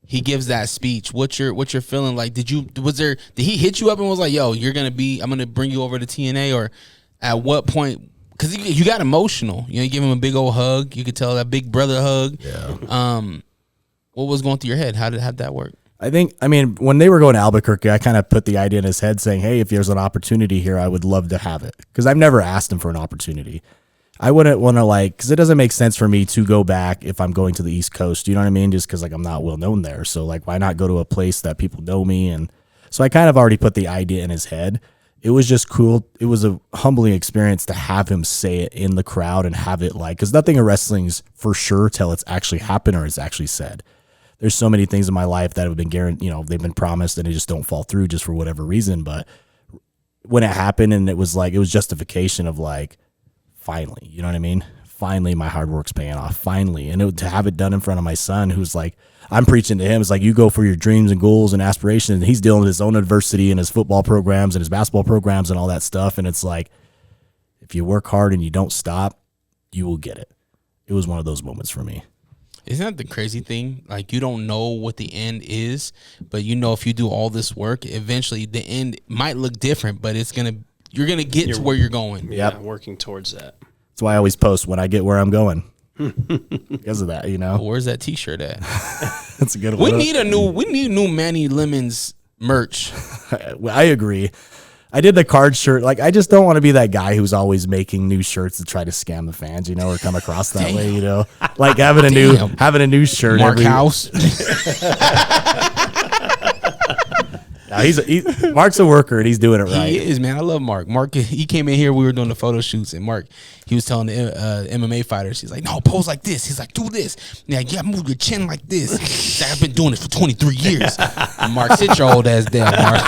He gives that speech. What's your feeling like? Did he hit you up and was like, "Yo, I'm gonna bring you over to TNA," or at what point? Because you got emotional. You know, you give him a big old hug. You could tell that big brother hug. Yeah. What was going through your head? How'd that work? I mean, when they were going to Albuquerque, I kind of put the idea in his head saying, hey, if there's an opportunity here, I would love to have it. Because I've never asked him for an opportunity. I wouldn't want to because it doesn't make sense for me to go back if I'm going to the East Coast. You know what I mean? Just because like I'm not well known there. So like, why not go to a place that people know me? And so I kind of already put the idea in his head. It was just cool. It was a humbling experience to have him say it in the crowd and have it because nothing in wrestling's for sure till it's actually happened or it's actually said. There's so many things in my life that have been guaranteed, they've been promised and they just don't fall through just for whatever reason. But when it happened and it was justification of like, finally, you know what I mean? Finally, my hard work's paying off. Finally. And to have it done in front of my son, who's like, I'm preaching to him. It's like, you go for your dreams and goals and aspirations. And he's dealing with his own adversity in his football programs and his basketball programs and all that stuff. And it's like, if you work hard and you don't stop, you will get it. It was one of those moments for me. Isn't that the crazy thing? Like, you don't know what the end is, but if you do all this work, eventually the end might look different, but you're going to get to where you're going. Yeah, working towards that. That's why I always post when I get where I'm going. Because of that, Where's that T-shirt at? That's a good one. We need new Manny Lemons merch. I agree. I did the card shirt. Like, I just don't want to be that guy who's always making new shirts to try to scam the fans, or come across that way, Like having a new shirt. Mark House. Mark's a worker and he's doing it right. He is, man. I love Mark. Mark, he came in here. We were doing the photo shoots, and Mark, he was telling the MMA fighters, he's like, "No, pose like this." He's like, "Do this. Yeah, move your chin like this." He's like, "I've been doing this for 23 years." And Mark, sit your old ass down, Mark.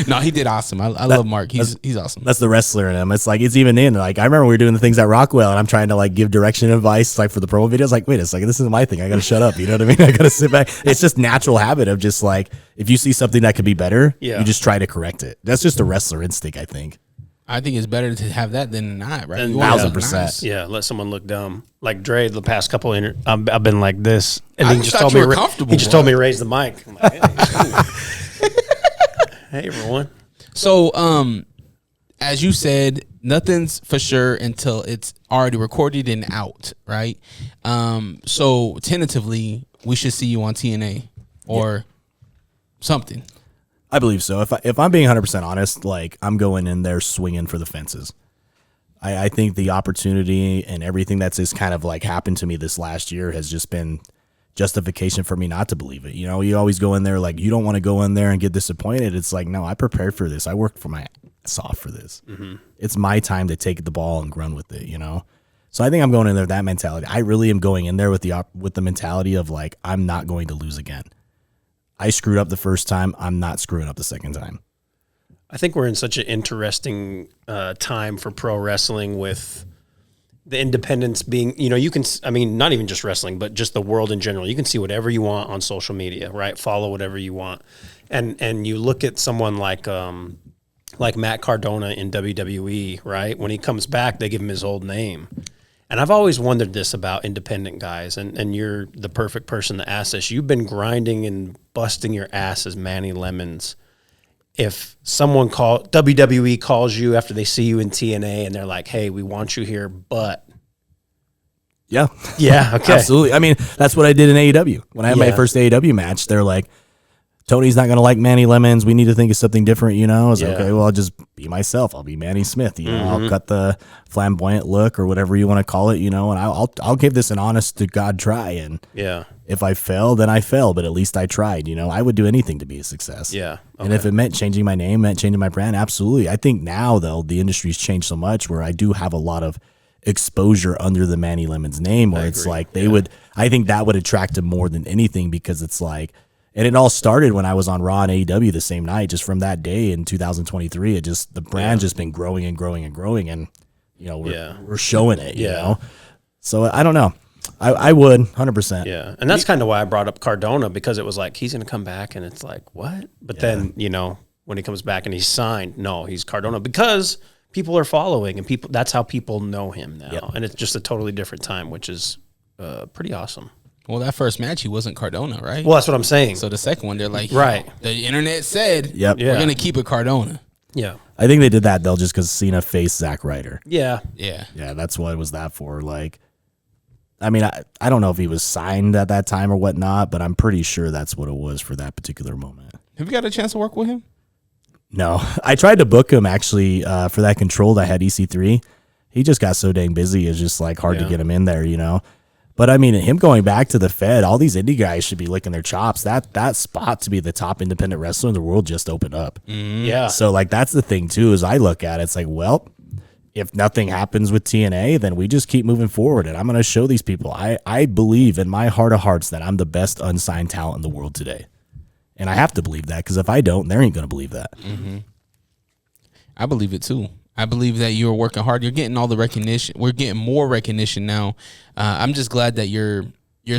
No, he did awesome. I love Mark. He's awesome. That's the wrestler in him. It's like, it's even in. Like, I remember we were doing the things at Rockwell, and I'm trying to like give direction and advice like for the promo videos. Like, wait a second, this is my thing. I got to shut up. You know what I mean? I got to sit back. It's just natural habit of just like, if you see something that could be better, you just try to correct it. That's just a wrestler instinct, I think. I think it's better to have that than not, right? 1,000%. Nice. Yeah, let someone look dumb. Like Dre, the past couple, I've been like this, and I he just just thought told me you were comfortable, he just boy. told me to raise the mic. I'm like, hey, everyone. So, as you said, nothing's for sure until it's already recorded and out, right? So tentatively, we should see you on TNA or something. I believe so. If I'm being 100% honest, like, I'm going in there swinging for the fences. I think the opportunity and everything that's just kind of like happened to me this last year has just been justification for me not to believe it. You know, you always go in there like, you don't want to go in there and get disappointed. It's like, no, I prepared for this. I worked for my ass off for this. Mm-hmm. It's my time to take the ball and run with it, you know? So I think I'm going in there with that mentality. I really am going in there with the mentality of like, I'm not going to lose again. I screwed up the first time. I'm not screwing up the second time. I think we're in such an interesting time for pro wrestling with the independence being, you know, you can, I mean, not even just wrestling, but just the world in general. You can see whatever you want on social media, right? Follow whatever you want. And you look at someone like Matt Cardona in WWE, right? When he comes back, they give him his old name. And I've always wondered this about independent guys, and you're the perfect person to ask this. You've been grinding and busting your ass as Manny Lemons. If someone WWE calls you after they see you in TNA and they're like, "Hey, we want you here," but yeah, okay, absolutely. I mean, that's what I did in AEW. When I had my first AEW match, they're like, Tony's not going to like Manny Lemons. We need to think of something different, you know? I was like, okay, well, I'll just be myself. I'll be Manny Smith, you know? I'll cut the flamboyant look or whatever you want to call it, you know? And I'll give this an honest to God try. And if I fail, then I fail, but at least I tried, you know? I would do anything to be a success. Yeah. Okay. And if it meant changing my name, meant changing my brand, absolutely. I think now, though, the industry's changed so much where I do have a lot of exposure under the Manny Lemons name where it's like I think that would attract them more than anything because it's like, and it all started when I was on Raw and AEW the same night. Just from that day in 2023, the brand just been growing and growing and growing, and you know we're showing it. You know, so I don't know. I would 100%. Yeah, and that's kind of why I brought up Cardona because it was like he's going to come back, and it's like what? But then you know when he comes back and he's signed, no, he's Cardona because people are following and people. That's how people know him now, and it's just a totally different time, which is pretty awesome. Well, that first match, he wasn't Cardona, right? Well, that's what I'm saying. So the second one, they're like, right. The internet said, we're going to keep it Cardona. Yeah. I think they did that, though, just because Cena faced Zack Ryder. Yeah. Yeah. Yeah, that's what it was that for. Like, I mean, I don't know if he was signed at that time or whatnot, but I'm pretty sure that's what it was for that particular moment. Have you got a chance to work with him? No. I tried to book him, actually, for that Controlled. I had EC3. He just got so dang busy. It's just, like, hard to get him in there, you know? But I mean, him going back to the Fed, all these indie guys should be licking their chops. That spot to be the top independent wrestler in the world just opened up. Mm-hmm. Yeah. So like that's the thing too, is I look at it, it's like, well, if nothing happens with TNA, then we just keep moving forward. And I'm going to show these people. I believe in my heart of hearts that I'm the best unsigned talent in the world today. And I have to believe that because if I don't, they ain't going to believe that. Mm-hmm. I believe it too. I believe that you're working hard. You're getting all the recognition. We're getting more recognition now. I'm just glad that you're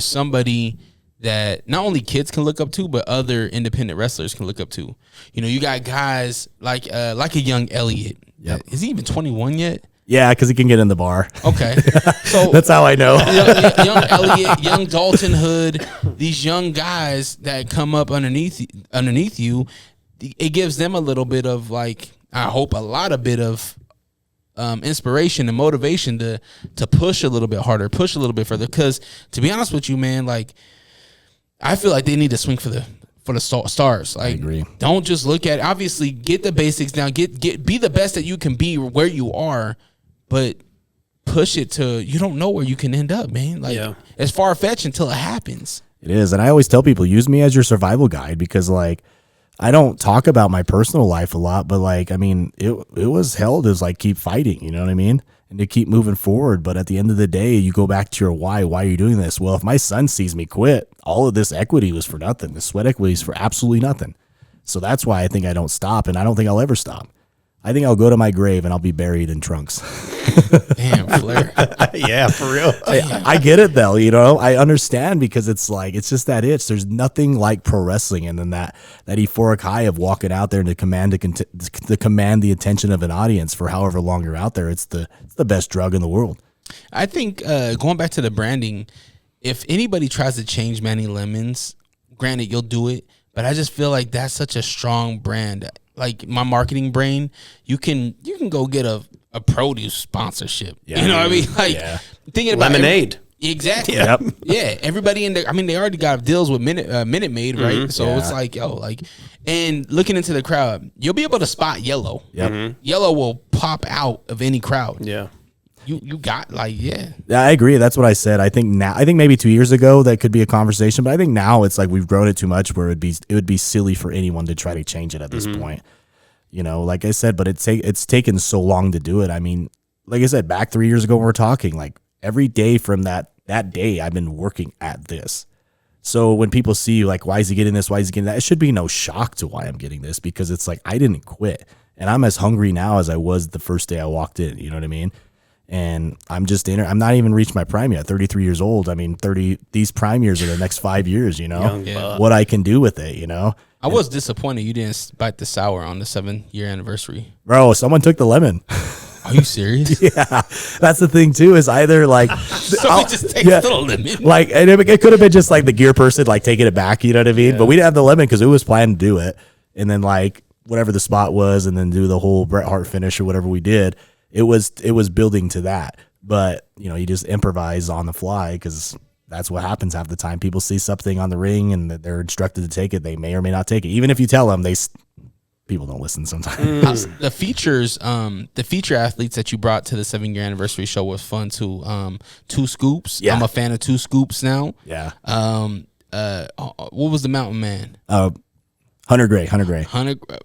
somebody that not only kids can look up to, but other independent wrestlers can look up to. You know, you got guys like a young Elliott. Yep. Is he even 21 yet? Yeah, because he can get in the bar. Okay. So that's how I know. young Elliott, young Dalton Hood, these young guys that come up underneath you, it gives them a little bit of like, I hope a bit of inspiration and motivation to push a little bit harder, push a little bit further. Because to be honest with you, man, like I feel like they need to swing for the stars. Like, I agree. Don't just look at it. Obviously, get the basics down. Be the best that you can be where you are, but push it to you don't know where you can end up, man. Like it's far fetched until it happens. It is, and I always tell people use me as your survival guide because like. I don't talk about my personal life a lot, but like, I mean, it was hell to like keep fighting, you know what I mean? And to keep moving forward. But at the end of the day, you go back to your why are you doing this? Well, if my son sees me quit, all of this equity was for nothing. The sweat equity is for absolutely nothing. So that's why I think I don't stop, and I don't think I'll ever stop. I think I'll go to my grave and I'll be buried in trunks. Damn, Flair. Yeah, for real. I get it though, you know. I understand because it's just that itch. There's nothing like pro wrestling, and then that euphoric high of walking out there and to command the attention of an audience for however long you're out there. It's the best drug in the world. I think going back to the branding, if anybody tries to change Manny Lemons, granted you'll do it, but I just feel like that's such a strong brand. Like my marketing brain, you can go get a produce sponsorship. Yeah. You know what I mean? Like thinking about Lemonade. Exactly. Yep. Yeah. Everybody in there. I mean, they already got deals with Minute Maid, right? So it's like, and looking into the crowd, you'll be able to spot yellow. Yep. Yellow will pop out of any crowd. Yeah. You got Yeah, I agree. That's what I said. I think maybe 2 years ago that could be a conversation, but I think now it's like we've grown it too much where it would be silly for anyone to try to change it at this point. You know, like I said, but it's taken so long to do it. I mean, like I said, back 3 years ago when we were talking, like every day from that day, I've been working at this. So when people see you, like, why is he getting this? Why is he getting that? It should be no shock to why I'm getting this, because it's like I didn't quit, and I'm as hungry now as I was the first day I walked in. You know what I mean? And I'm not even reached my prime yet. 33 years old. I mean, these prime years are the next 5 years, you know, what I can do with it, you know. I was disappointed you didn't bite the sour on the 7-year anniversary. Bro, someone took the lemon. Are you serious? Yeah, that's the thing too. Is either like somebody just takes the lemon, like, and it could have been just like the gear person like taking it back. You know what I mean? Yeah. But we didn't have the lemon because it was planned to do it, and then like whatever the spot was, and then do the whole Bret Hart finish or whatever we did. It was building to that, but you know, you just improvise on the fly because that's what happens half the time. People see something on the ring and they're instructed to take it. They may or may not take it, even if you tell them. People don't listen sometimes. The feature athletes that you brought to the 7-year anniversary show was fun too. 2 Scoops. Yeah. I'm a fan of 2 Scoops now. Yeah. What was the Mountain Man? Hunter Gray.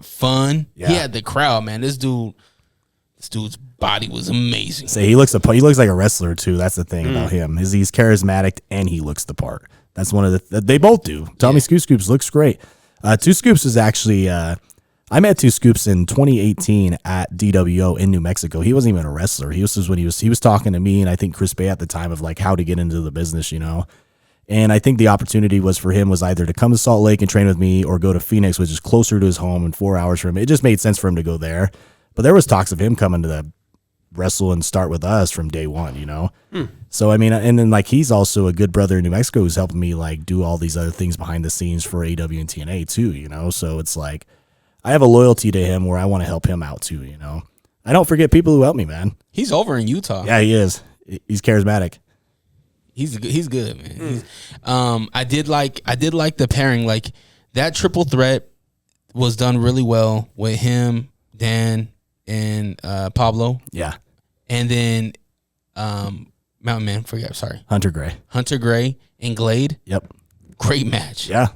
Fun. Yeah. He had the crowd, man. This dude's body was amazing. So he looks like a wrestler too. That's the thing about him. Is he's charismatic and he looks the part. That's one of they both do. Tommy Scoops looks great. 2 Scoops is actually I met 2 Scoops in 2018 at DWO in New Mexico. He wasn't even a wrestler. He was talking to me and I think Chris Bay at the time of like how to get into the business, you know. And I think the opportunity was either to come to Salt Lake and train with me or go to Phoenix, which is closer to his home and 4 hours from him. It just made sense for him to go there. But there was talks of him coming to the wrestle and start with us from day one, you know? So, I mean, and then like he's also a good brother in New Mexico who's helping me like do all these other things behind the scenes for AW and TNA too, you know? So it's like I have a loyalty to him where I want to help him out too, you know? I don't forget people who help me, man. He's over in Utah. Yeah, he is. He's charismatic. He's good, man. I did like the pairing. Like that triple threat was done really well with him, Dan, and Pablo. Yeah. And then Mountain Man, Hunter Gray and Glade. Yep. Great match. Yeah.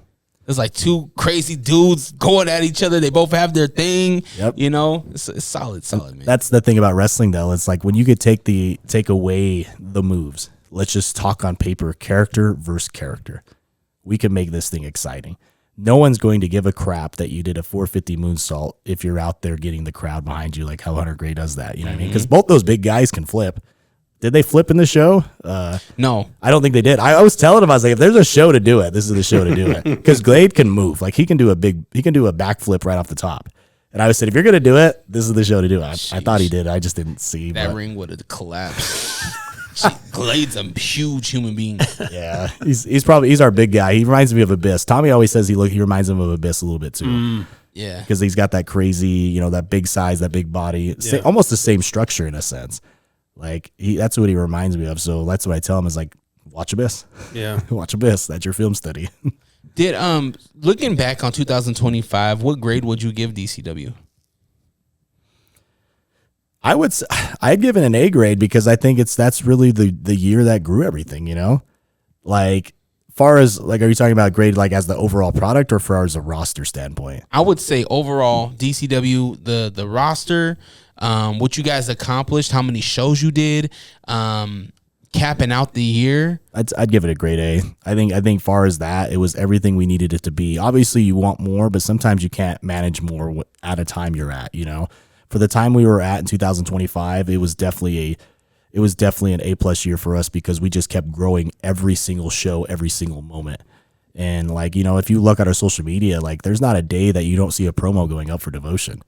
It's like 2 crazy dudes going at each other. They both have their thing. Yep. You know, it's solid, man. That's the thing about wrestling though. It's like when you could take away the moves. Let's just talk on paper, character versus character. We can make this thing exciting. No one's going to give a crap that you did a 450 moonsault if you're out there getting the crowd behind you, like how Hunter Gray does that. You know what I mean? Because both those big guys can flip. Did they flip in the show? No, I don't think they did. I was telling him, I was like, if there's a show to do it, this is the show to do it. Because Glade can move, like he can do a backflip right off the top. And I said, if you're gonna do it, this is the show to do it. I thought he did. I just didn't see that ring would have collapsed. Glade's a huge human being. Yeah, he's our big guy. He reminds me of Abyss. Tommy always says he reminds him of Abyss a little bit too. Yeah, because he's got that crazy, you know, that big size, that big body, almost the same structure in a sense. Like that's what he reminds me of. So that's what I tell him is like, watch Abyss. Yeah, watch Abyss. That's your film study. Did looking back on 2025, what grade would you give DCW? I'd give it an A grade because I think that's really the year that grew everything, you know? Like far as like, are you talking about grade like as the overall product or far as a roster standpoint? I would say overall DCW, the roster, what you guys accomplished, how many shows you did, capping out the year. I'd give it a grade A. I think far as that, it was everything we needed it to be. Obviously, you want more, but sometimes you can't manage more at a time you're at. You know, for the time we were at in 2025, it was definitely an A+ year for us because we just kept growing every single show, every single moment. And like, you know, if you look at our social media, like there's not a day that you don't see a promo going up for Devotion.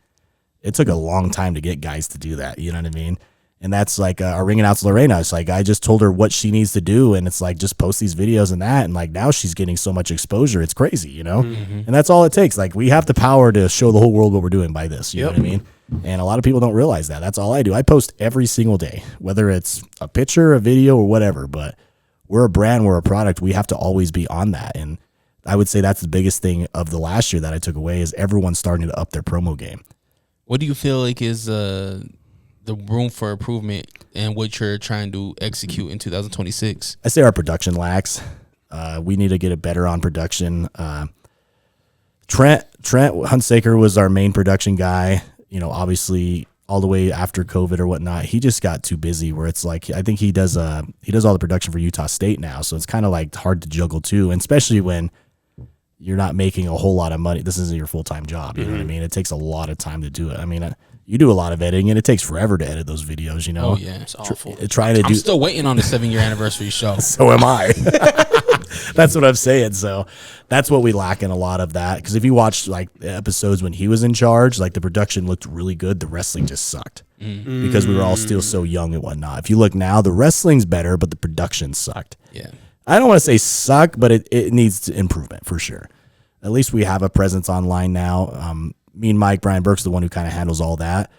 It took a long time to get guys to do that. You know what I mean? And that's like our ring announcer Lorena. It's like I just told her what she needs to do, and it's like just post these videos and that, and like now she's getting so much exposure. It's crazy, you know. And that's all it takes. Like we have the power to show the whole world what we're doing by this. You know what I mean? And a lot of people don't realize that. That's all I do. I post every single day, whether it's a picture, a video, or whatever. But we're a brand, we're a product. We have to always be on that. And I would say that's the biggest thing of the last year that I took away is everyone's starting to up their promo game. What do you feel like is the room for improvement and what you're trying to execute in 2026? I say our production lacks. We need to get it better on production. Trent Hunsaker was our main production guy. You know, obviously all the way after COVID or whatnot, he just got too busy where it's like, I think he does all the production for Utah State now. So it's kind of like hard to juggle too. And especially when you're not making a whole lot of money. This isn't your full-time job. You know what I mean? It takes a lot of time to do it. I mean, you do a lot of editing and it takes forever to edit those videos, you know? Oh yeah. It's awful. I'm still waiting on the 7-year anniversary show. So am I. That's what I'm saying. So that's what we lack in a lot of that. Because if you watch like the episodes when he was in charge, like the production looked really good. The wrestling just sucked because we were all still so young and whatnot. If you look now, the wrestling's better, but the production sucked. Yeah. I don't want to say suck, but it needs improvement for sure. At least we have a presence online now. Me and Mike, Brian Burke's the one who kind of handles all that.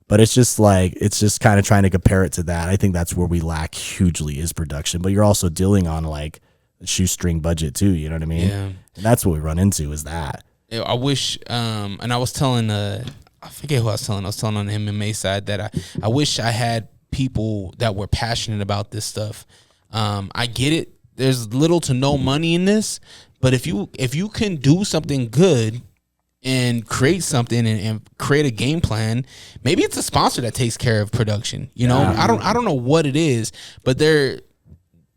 But it's just kind of trying to compare it to that. I think that's where we lack hugely is production. But you're also dealing on like a shoestring budget too. You know what I mean? Yeah. And that's what we run into is that. I wish, and I was telling, I forget who I was telling. I was telling on the MMA side that I wish I had people that were passionate about this stuff. I get it. There's little to no money in this, but if you can do something good and create something and create a game plan, maybe it's a sponsor that takes care of production. You know, I don't know what it is, but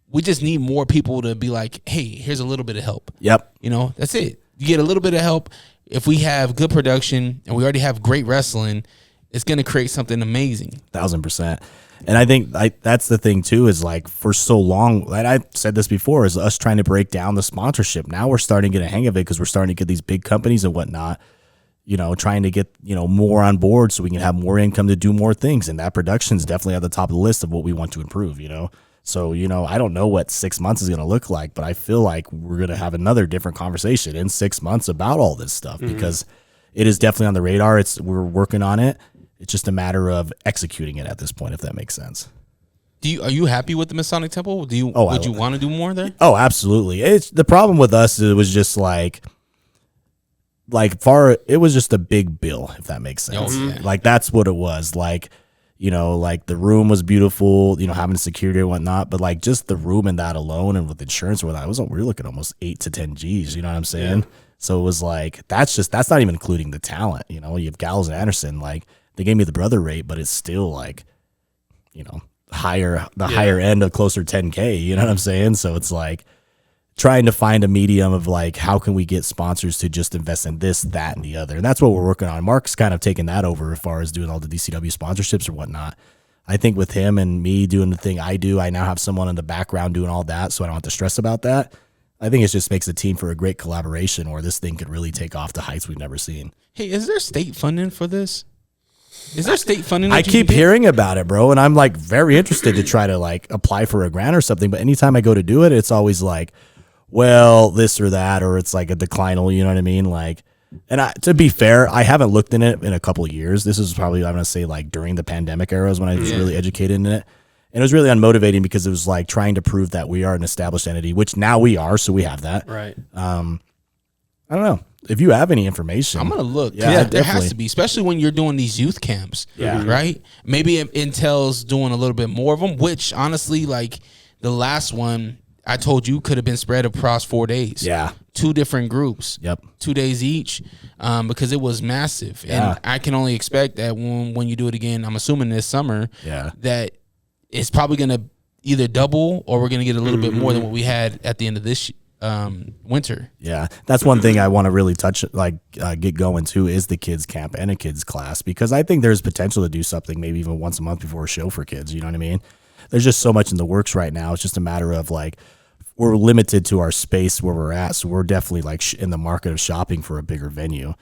we just need more people to be like, hey, here's a little bit of help. Yep. You know, that's it. You get a little bit of help. If we have good production and we already have great wrestling, it's going to create something amazing. 1000%. And I think that's the thing too, is like for so long, and I've said this before, is us trying to break down the sponsorship. Now we're starting to get a hang of it because we're starting to get these big companies and whatnot, you know, trying to get, you know, more on board so we can have more income to do more things. And that production is definitely at the top of the list of what we want to improve, you know? So, you know, I don't know what 6 months is going to look like, but I feel like we're going to have another different conversation in 6 months about all this stuff because it is definitely on the radar. We're working on it. It's just a matter of executing it at this point, if that makes sense. Are you happy with the Masonic Temple? Would you want to do more there? Oh, absolutely. It's the problem with us. It was just it was just a big bill, if that makes sense. Oh, yeah. Like that's what it was. Like, you know, like the room was beautiful, you know, having security and whatnot, but like just the room and that alone and with insurance and whatnot, we were looking at almost 8 to 10 G's, you know what I'm saying? Yeah. So it was like, that's not even including the talent, you know, you have Gallows and Anderson, like they gave me the brother rate, but it's still like, you know, higher end of closer 10K, you know what I'm saying? So it's like trying to find a medium of like, how can we get sponsors to just invest in this, that, and the other? And that's what we're working on. Mark's kind of taken that over as far as doing all the DCW sponsorships or whatnot. I think with him and me doing the thing I do, I now have someone in the background doing all that, so I don't have to stress about that. I think it just makes a team for a great collaboration where this thing could really take off to heights we've never seen. Hey, is there state funding for this? Is there state funding? I keep hearing about it, bro, and I'm like very interested to try to like apply for a grant or something. But anytime I go to do it, it's always like, well, this or that, or it's like a declinal. You know what I mean? Like, and to be fair, I haven't looked in it in a couple of years. This is probably, I'm gonna say, like during the pandemic eras when I was really educated in it, and it was really unmotivating because it was like trying to prove that we are an established entity, which now we are. So we have that, right? I don't know. If you have any information, I'm gonna look. Yeah, there has to be, especially when you're doing these youth camps. Yeah. Right. Maybe it entails doing a little bit more of them. Which honestly, like the last one, I told you could have been spread across 4 days. Yeah. 2 different groups. Yep. 2 days each, because it was massive. Yeah. And I can only expect that when you do it again, I'm assuming this summer, that it's probably going to either double or we're going to get a little bit more than what we had at the end of this winter. Yeah, that's one thing I want to really touch, get going to, is the kids camp and a kids class, because I think there's potential to do something maybe even once a month before a show for kids. You know what I mean? There's just so much in the works right now. It's just a matter of like, we're limited to our space where we're at. So we're definitely like in the market of shopping for a bigger venue.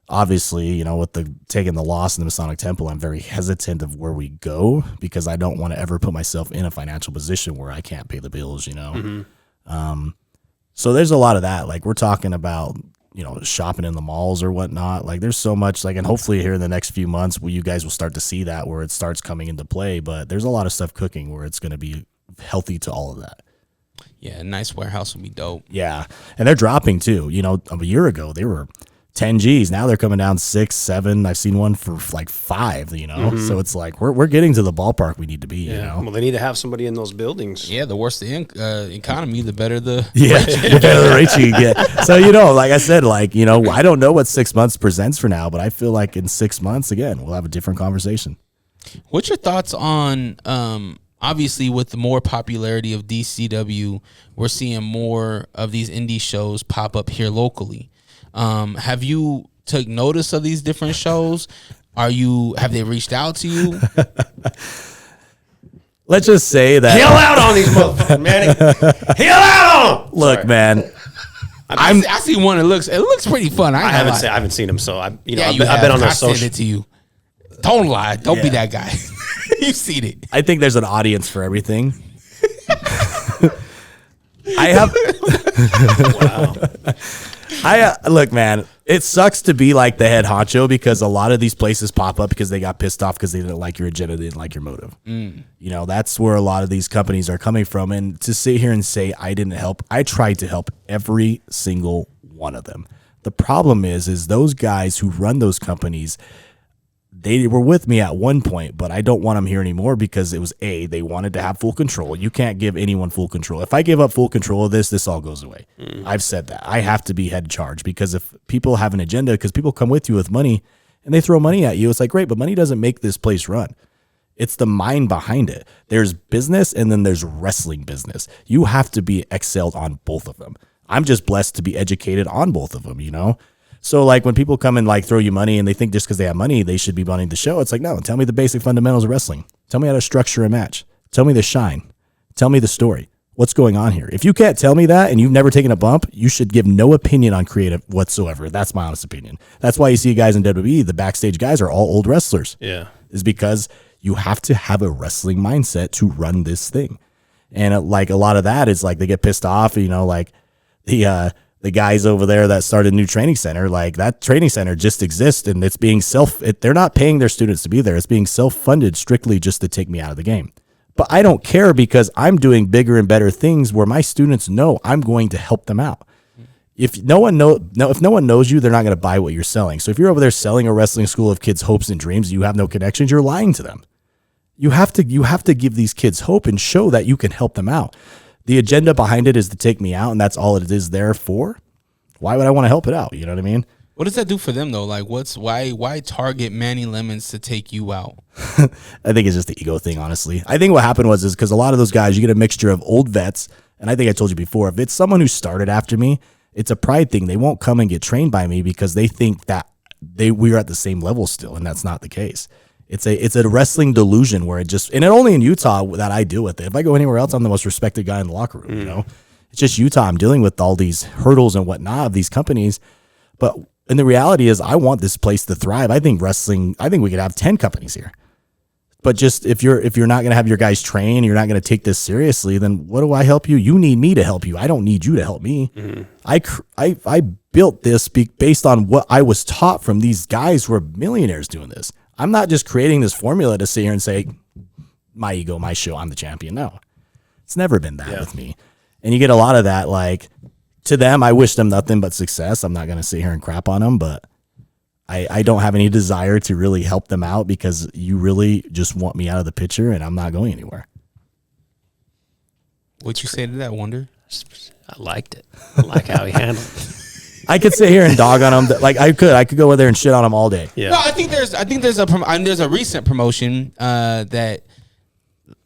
Obviously, you know, with taking the loss in the Masonic Temple, I'm very hesitant of where we go, because I don't want to ever put myself in a financial position where I can't pay the bills, you know? So there's a lot of that. Like, we're talking about, you know, shopping in the malls or whatnot. Like, there's so much, like, and hopefully here in the next few months, you guys will start to see that where it starts coming into play. But there's a lot of stuff cooking where it's going to be healthy to all of that. Yeah, a nice warehouse would be dope. Yeah. And they're dropping too. You know, a year ago, they were 10 G's. Now they're coming down 6, 7. I've seen one for like 5, you know? So it's like, we're getting to the ballpark we need to be, you know? Well, they need to have somebody in those buildings. Yeah, the worse the economy, the better the the better the rate you get. So, you know, like I said, like, you know, I don't know what 6 months presents for now, but I feel like in 6 months, again, we'll have a different conversation. What's your thoughts on, obviously, with the more popularity of DCW, we're seeing more of these indie shows pop up here locally. Have you took notice of these different shows? Have they reached out to you? Let's just say that. Hill out on these motherfuckers, Manny. Hill out on them. Look, man. I see one that looks pretty fun. I haven't seen them, so I've been on their I social. sent it to you. Don't lie. Don't be that guy. You've seen it. I think there's an audience for everything. I have. Wow. Look, man, it sucks to be like the head honcho, because a lot of these places pop up because they got pissed off because they didn't like your agenda, they didn't like your motive. You know, that's where a lot of these companies are coming from. And to sit here and say I didn't help, I tried to help every single one of them. The problem is those guys who run those companies, they were with me at one point, but I don't want them here anymore, because it was they wanted to have full control. You can't give anyone full control. If I give up full control of this all goes away. I've said that. I have to be head charge, because if people have an agenda, because people come with you with money and they throw money at you, it's like, great, but money doesn't make this place run. It's the mind behind it. There's business and then there's wrestling business. You have to be excelled on both of them. I'm just blessed to be educated on both of them, you know? So like when people come and like throw you money and they think just because they have money, they should be running the show. It's like, no, tell me the basic fundamentals of wrestling. Tell me how to structure a match. Tell me the shine. Tell me the story. What's going on here? If you can't tell me that and you've never taken a bump, you should give no opinion on creative whatsoever. That's my honest opinion. That's why you see guys in WWE, the backstage guys are all old wrestlers. Yeah. Is because you have to have a wrestling mindset to run this thing. And like a lot of that is like they get pissed off, you know, like the guys over there that started a new training center, like that training center just exists and it's being they're not paying their students to be there. It's being self-funded strictly just to take me out of the game. But I don't care, because I'm doing bigger and better things where my students know I'm going to help them out. If no one knows you, they're not going to buy what you're selling. So if you're over there selling a wrestling school of kids' hopes and dreams, you have no connections, you're lying to them. You have to give these kids hope and show that you can help them out. The agenda behind it is to take me out, and that's all it is there for. Why would I want to help it out? You know what I mean? What does that do for them though? Like, why target Manny Lemons to take you out? I think it's just the ego thing, honestly. I think what happened was because a lot of those guys, you get a mixture of old vets, and I think I told you before, if it's someone who started after me, it's a pride thing. They won't come and get trained by me because they think that we're at the same level still, and that's not the case. It's a wrestling delusion where and only in Utah that I deal with it. If I go anywhere else, I'm the most respected guy in the locker room, you know? It's just Utah. I'm dealing with all these hurdles and whatnot of these companies. But and the reality is I want this place to thrive. I think we could have 10 companies here. But just if you're not going to have your guys train, you're not going to take this seriously, then what do I help you? You need me to help you. I don't need you to help me. I built this based on what I was taught from these guys who are millionaires doing this. I'm not just creating this formula to sit here and say, my ego, my show, I'm the champion. No, it's never been that with me. And you get a lot of that, like, to them, I wish them nothing but success. I'm not going to sit here and crap on them, but I don't have any desire to really help them out because you really just want me out of the picture and I'm not going anywhere. What'd you say to that, Wonder? I liked it. I like how he handled it. I could sit here and dog on him. Like I could go in there and shit on him all day. Yeah. No, I think there's a recent promotion that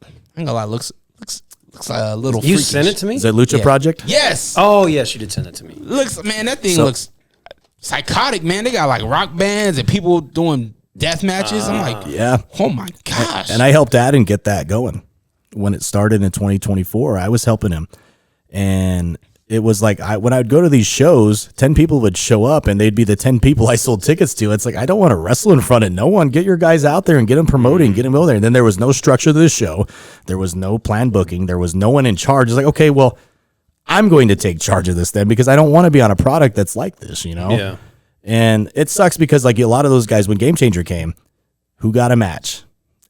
I ain't gonna lie, looks like a little. You freakish. sent it to me? Is it Lucha Yeah. Project? Yes. Oh, yes, you did send it to me. Looks, man, that thing looks psychotic, man. They got like rock bands and people doing death matches. I'm like, Yeah. oh my gosh. And I helped Adam get that going when it started in 2024. I was helping him, and it was like when I would go to these shows, 10 people would show up, and they'd be the 10 people I sold tickets to. It's like, I don't want to wrestle in front of no one. Get your guys out there and get them promoting, get them over there. And then there was no structure to the show. There was no planned booking. There was no one in charge. It's like, okay, well, I'm going to take charge of this then, because I don't want to be on a product that's like this, you know? Yeah. And it sucks because like a lot of those guys, when Game Changer came, who got a match?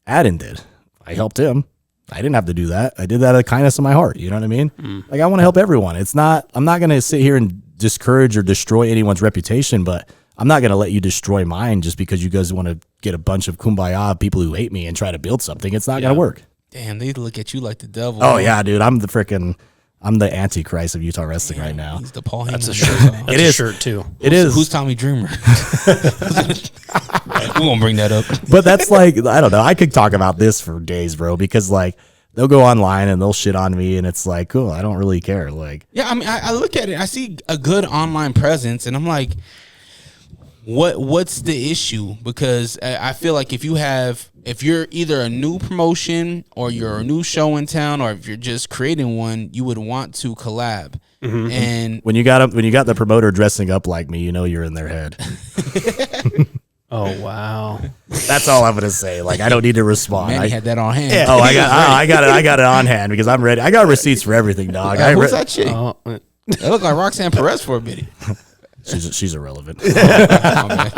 Adden did. I helped him. I didn't have to do that. I did that out of kindness of my heart. You know what I mean? Like, I want to help everyone. I'm not going to sit here and discourage or destroy anyone's reputation, but I'm not going to let you destroy mine just because you guys want to get a bunch of kumbaya people who hate me and try to build something. It's not going to work. Damn, they look at you like the devil. Oh yeah, dude. I'm the Antichrist of Utah wrestling right now. He's the Paul Heyman. That's a shirt. That's It a is. shirt, too. It is. Who's Tommy Dreamer? We won't bring that up. But that's like, I don't know. I could talk about this for days, bro, because like they'll go online and they'll shit on me, and it's like, cool, I don't really care. Like, Yeah, I mean, I look at it. I see a good online presence, and I'm like, what's the issue? Because I feel like if you're either a new promotion or you're a new show in town, or if you're just creating one, you would want to collab. And when you got the promoter dressing up like me, you know you're in their head. Oh, wow. That's all I'm gonna say. Like, I don't need to respond. Manny had that on hand. I got it on hand because I'm ready. I got receipts for everything, dog. Who's that chick? Oh, That looked like Roxanne Perez for a minute. She's irrelevant. Oh, man.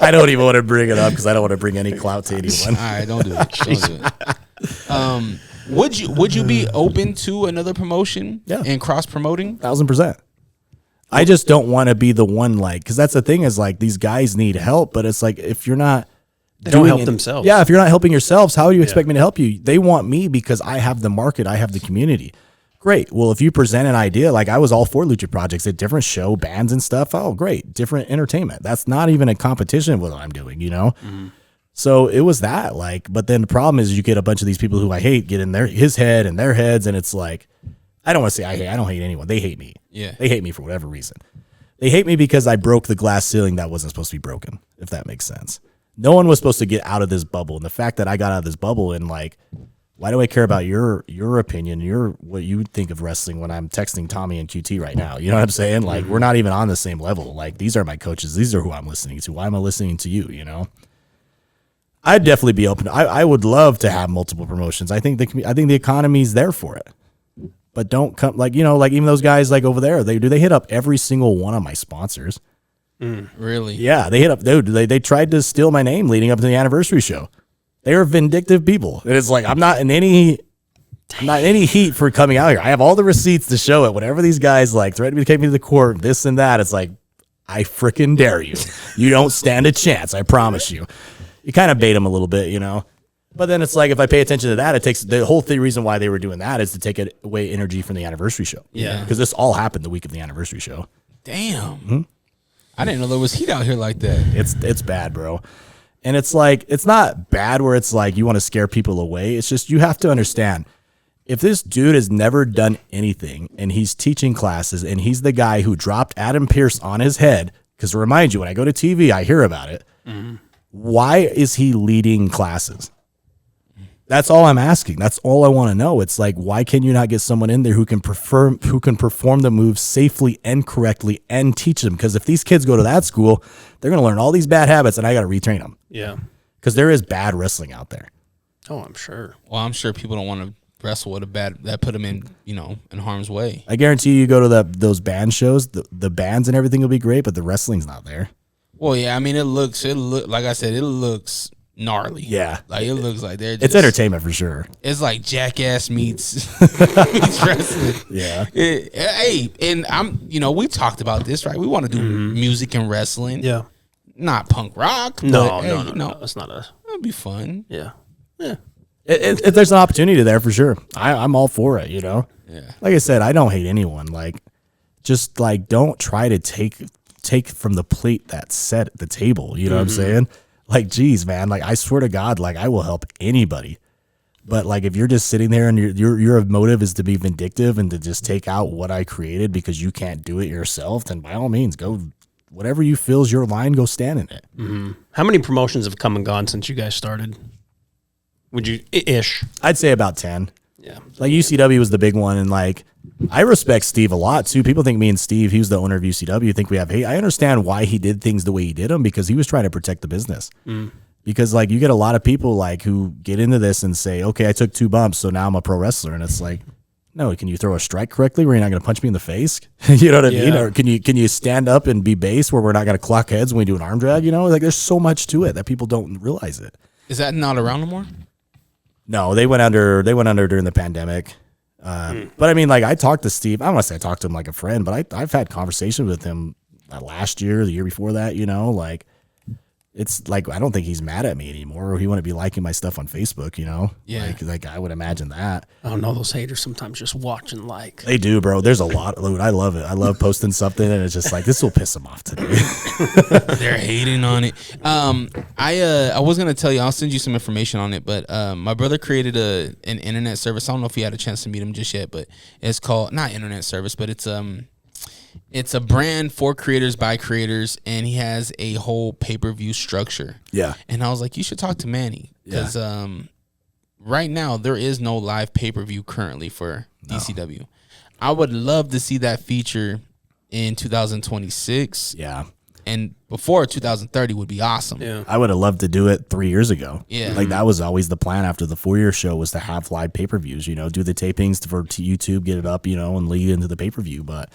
I don't even want to bring it up because I don't want to bring any clout to anyone. All right, don't do it. Don't do it. Would you be open to another promotion and cross promoting? 1000%. I just don't want to be the one, like, because that's the thing is like these guys need help, but it's like if you're not, they don't help themselves. Yeah, if you're not helping yourselves, how do you expect me to help you? They want me because I have the market, I have the community. Great. Well, if you present an idea, like I was all for Lucha Projects, a different show, bands and stuff. Oh, great. Different entertainment. That's not even a competition with what I'm doing, you know? So it was that, like, but then the problem is you get a bunch of these people who I hate get in his head and their heads, and it's like, I don't want to say I don't hate anyone. They hate me. Yeah. They hate me for whatever reason. They hate me because I broke the glass ceiling that wasn't supposed to be broken, if that makes sense. No one was supposed to get out of this bubble. And the fact that I got out of this bubble, and like, why do I care about your opinion, what you think of wrestling when I'm texting Tommy and QT right now? You know what I'm saying? Like, we're not even on the same level. Like, these are my coaches. These are who I'm listening to. Why am I listening to you, you know? I'd definitely be open. I would love to have multiple promotions. I think the economy's there for it. But don't come, like, you know, like even those guys like over there, they hit up every single one of my sponsors. Really? Yeah, they hit up, dude. They tried to steal my name leading up to the anniversary show. They are vindictive people. And it's like, I'm not in any heat for coming out here. I have all the receipts to show it. Whenever these guys like threaten me to take me to the court, this and that, it's like, I freaking dare you. You don't stand a chance. I promise you. You kind of bait them a little bit, you know? But then it's like, if I pay attention to that, it takes the whole reason why they were doing that is to take away energy from the anniversary show. Yeah. Because this all happened the week of the anniversary show. Damn. I didn't know there was heat out here like that. It's bad, bro. And it's like, it's not bad where it's like you want to scare people away. It's just, you have to understand, if this dude has never done anything and he's teaching classes and he's the guy who dropped Adam Pearce on his head, because to remind you, when I go to TV, I hear about it. Why is he leading classes? That's all I'm asking. That's all I want to know. It's like, why can you not get someone in there who can perform the moves safely and correctly and teach them? Because if these kids go to that school, they're going to learn all these bad habits, and I got to retrain them. Yeah. Because there is bad wrestling out there. Oh, I'm sure. Well, I'm sure people don't want to wrestle with that put them in, you know, in harm's way. I guarantee you go to those band shows, the bands and everything will be great, but the wrestling's not there. Well, yeah, I mean, it looks like I said, it looks gnarly. Yeah. Like, it looks like they're just, It's entertainment for sure. It's like Jackass meets wrestling. Yeah. Hey, and we talked about this, right? We want to do music and wrestling. Yeah. Not punk rock. No, but, hey, no. It's not a. That'd be fun. Yeah. If there's an opportunity there, for sure, I'm all for it. Yeah. Like I said, I don't hate anyone. Like, just like don't try to take from the plate that's set at the table. You know what I'm saying? Like, geez, man. Like, I swear to God, like I will help anybody. But like, if you're just sitting there and your motive is to be vindictive and to just take out what I created because you can't do it yourself, then by all means, go whatever you feel is your line. Go stand in it. How many promotions have come and gone since you guys started? Would you ish? I'd say about 10. Yeah. Like UCW was the big one, and like I respect Steve a lot too. People think me and Steve, he was the owner of UCW, think we have hate. I understand why he did things the way he did them because he was trying to protect the business. Because like you get a lot of people like who get into this and say, okay, I took 2 bumps, so now I'm a pro wrestler, and it's like, no, can you throw a strike correctly where you're not going to punch me in the face? You know what I mean? Or can you stand up and be base where we're not going to clock heads when we do an arm drag? You know, like there's so much to it that people don't realize it. Is that not around no more? No, they went under during the pandemic. But I mean, like I talked to Steve. I don't want to say I talked to him like a friend, but I've had conversations with him last year, the year before that. You know, like it's like I don't think he's mad at me anymore, or he wouldn't be liking my stuff on Facebook. You know, Yeah. like I would imagine that. I don't know. Those haters sometimes just watch and like. They do, bro. There's a lot. Dude, I love it. I love posting something, and it's just like this will piss them off today. They're hating on it. I was gonna tell you, I'll send you some information on it, but my brother created an internet service. I don't know if you had a chance to meet him just yet, but it's called not internet service, but it's a brand for creators by creators, and he has a whole pay-per-view structure. Yeah. And I was like, you should talk to Manny because right now there is no live pay-per-view currently for DCW. I would love to see that feature in 2026. Yeah. And before 2030 would be awesome. Yeah. I would have loved to do it 3 years ago. Yeah. Like that was always the plan after the 4-year show was to have live pay-per-views, you know, do the tapings for YouTube, get it up, you know, and lead into the pay-per-view. But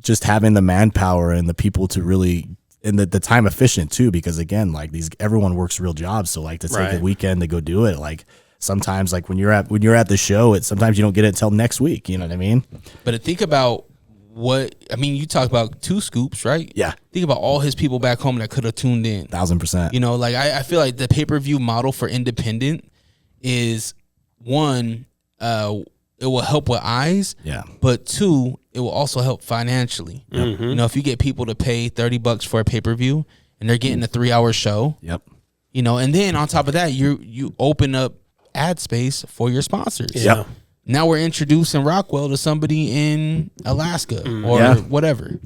just having the manpower and the people to really, and the time efficient too, because again, like everyone works real jobs. So like to take a weekend to go do it, like sometimes like when you're at the show, sometimes you don't get it until next week. You know what I mean? But think about you talk about 2 scoops, right? Yeah. Think about all his people back home that could have tuned in. 1,000%. You know, like I feel like the pay-per-view model for independent is one, it will help with eyes. Yeah. But 2, it will also help financially. You know, if you get people to pay $30 for a pay-per-view and they're getting a 3-hour show. Yep. You know, and then on top of that, you open up ad space for your sponsors. Yeah. Yep. Now we're introducing Rockwell to somebody in Alaska or whatever.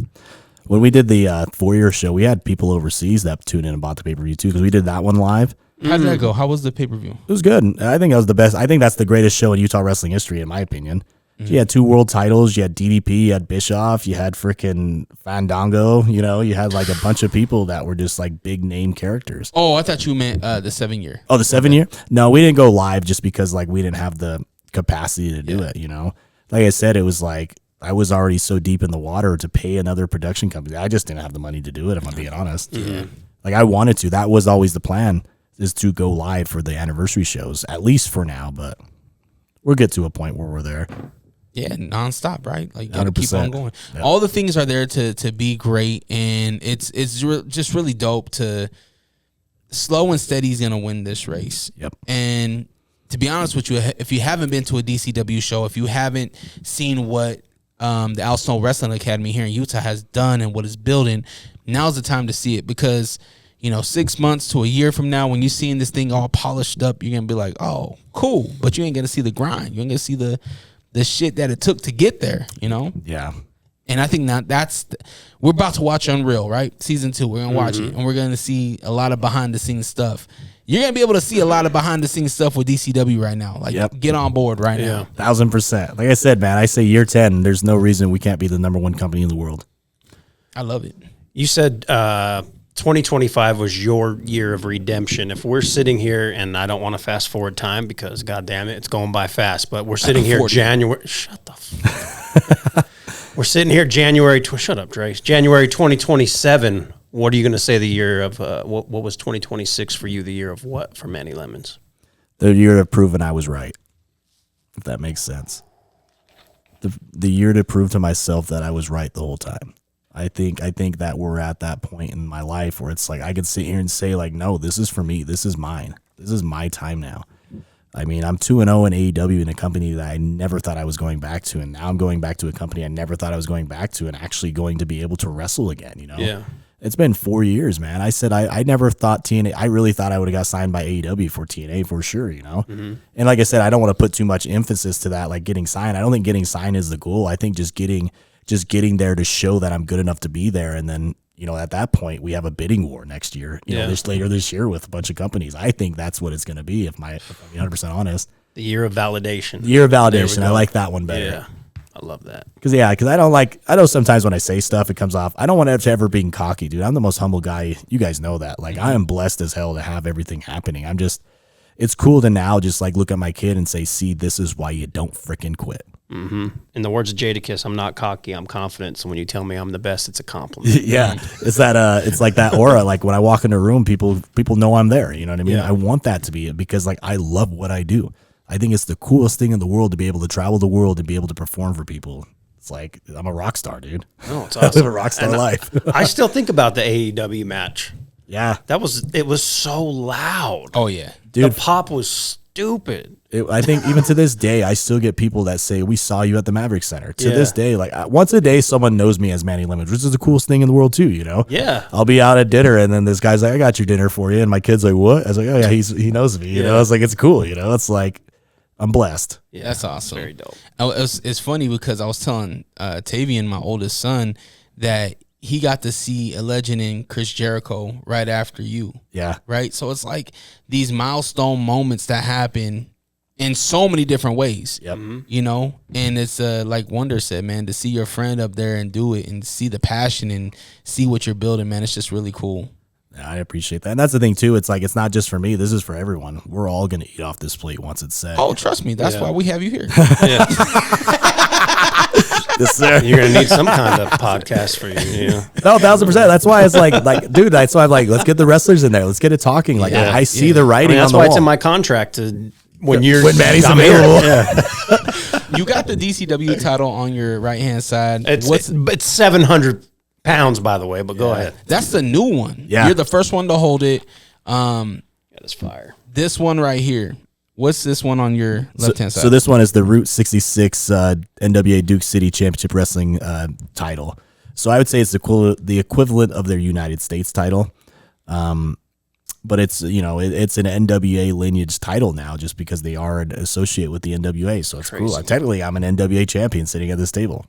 When we did the 4-year show, we had people overseas that tuned in and bought the pay-per-view too, because we did that one live. How did that go? How was the pay-per-view? It was good. I think that was the best. I think that's the greatest show in Utah wrestling history, in my opinion. You had 2 world titles. You had DDP, you had Bischoff, you had freaking Fandango. You know, you had like a bunch of people that were just like big name characters. Oh, I thought you meant the 7-year. Oh, the 7-year? No, we didn't go live just because like we didn't have the capacity to do it. You know, like I said, it was like I was already so deep in the water to pay another production company. I just didn't have the money to do it, if I'm being honest. Like I wanted to. That was always the plan, is to go live for the anniversary shows, at least for now. But we'll get to a point where we're there. Yeah, nonstop, right? Like, you gotta keep 100%. on going. Yep. All the things are there to be great, and it's just really dope to slow and steady is gonna win this race. Yep. And to be honest with you, if you haven't been to a DCW show, if you haven't seen what the Al Snow Wrestling Academy here in Utah has done and what it's building, now's the time to see it, because 6 months to a year from now, when you're seeing this thing all polished up, you're gonna be like, oh, cool, but you ain't gonna see the grind. You ain't gonna see the shit that it took to get there, Yeah. And I think we're about to watch Unreal, right? Season 2, we're gonna watch it, and we're gonna see a lot of behind the scenes stuff. You're gonna be able to see a lot of behind the scenes stuff with DCW right now. Like, get on board right now. 1,000%. Like I said, man, I say year 10. There's no reason we can't be the number 1 company in the world. I love it. You said 2025 was your year of redemption. If we're sitting here, and I don't want to fast forward time because, God damn it, it's going by fast, but we're sitting here January. Shut the fuck. We're sitting here January. Shut up, Drace. January 2027. What are you going to say the year of, what was 2026 for you, the year of what for Manny Lemons? The year of proving I was right, if that makes sense. The year to prove to myself that I was right the whole time. I think that we're at that point in my life where it's like I can sit here and say, like, no, this is for me. This is mine. This is my time now. I mean, I'm 2-0 in AEW in a company that I never thought I was going back to, and now I'm going back to a company I never thought I was going back to, and actually going to be able to wrestle again. You know, Yeah. It's been 4 years, man. I said I never thought TNA. I really thought I would have got signed by AEW for TNA for sure. You know, and like I said, I don't want to put too much emphasis to that, like getting signed. I don't think getting signed is the goal. I think just getting there to show that I'm good enough to be there, and then, you know, at that point we have a bidding war next year. You know, later this year with a bunch of companies. I think that's what it's going to be. If I'm 100% honest. The year of validation. The year of validation. I like that one better. Yeah. I love that. Because I don't like, I know sometimes when I say stuff, it comes off, I don't want to ever being cocky, dude. I'm the most humble guy. You guys know that. Like, I am blessed as hell to have everything happening. It's cool to now just like look at my kid and say, see, this is why you don't freaking quit. Mm-hmm. In the words of Jadakiss, I'm not cocky, I'm confident. So when you tell me I'm the best, it's a compliment. Yeah. It's that, it's like that aura. Like when I walk in a room, people know I'm there. You know what I mean? Yeah. I want that to be it because like, I love what I do. I think it's the coolest thing in the world to be able to travel the world and be able to perform for people. It's like, I'm a rock star, dude. Oh, it's I live awesome. a rock star And life. I still think about the AEW match. Yeah. It was so loud. Oh yeah, Dude. The pop was stupid. I think even to this day, I still get people that say, we saw you at the Maverick Center. To Yeah. this day, like once a day, someone knows me as Manny Lemons, which is the coolest thing in the world too, you know? Yeah. I'll be out at dinner and then this guy's like, I got your dinner for you. And my kid's like, what? I was like, oh yeah, he knows me. You know, it's like, it's cool. You know, it's like, I'm blessed. Yeah, that's awesome. Very dope. It's funny because I was telling Tavian, my oldest son, that he got to see a legend in Chris Jericho right after you. Yeah. Right? So it's like these milestone moments that happen in so many different ways. Yep. You know? And it's like Wonder said, man, to see your friend up there and do it and see the passion and see what you're building, man, it's just really cool. Yeah, I appreciate that. And that's the thing too. It's like, it's not just for me. This is for everyone. We're all going to eat off this plate once it's set. Oh, trust me. That's why we have you here. Yes, sir. You're gonna need some kind of podcast for you. Yeah. No, 1,000%. That's why it's like, dude, that's why I'm like, let's get the wrestlers in there. Let's get it talking. Like, Yeah. I see the writing That's on the why wall. it's in my contract to when Manny's I'm here. available. Yeah. You got the DCW title on your right hand side. It's 700 pounds, by the way. But go ahead. That's the new one. Yeah. You're the first one to hold it. That is fire. This one right here. What's this one on your left hand side? So this one is the Route 66 NWA Duke City Championship Wrestling title. So I would say it's the equivalent of their United States title. But it's, you know, it's an NWA lineage title now just because they are associated with the NWA. So it's cool. Technically, I'm an NWA champion sitting at this table.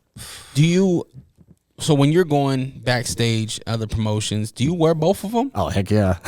So when you're going backstage, other promotions, do you wear both of them? Oh, heck yeah.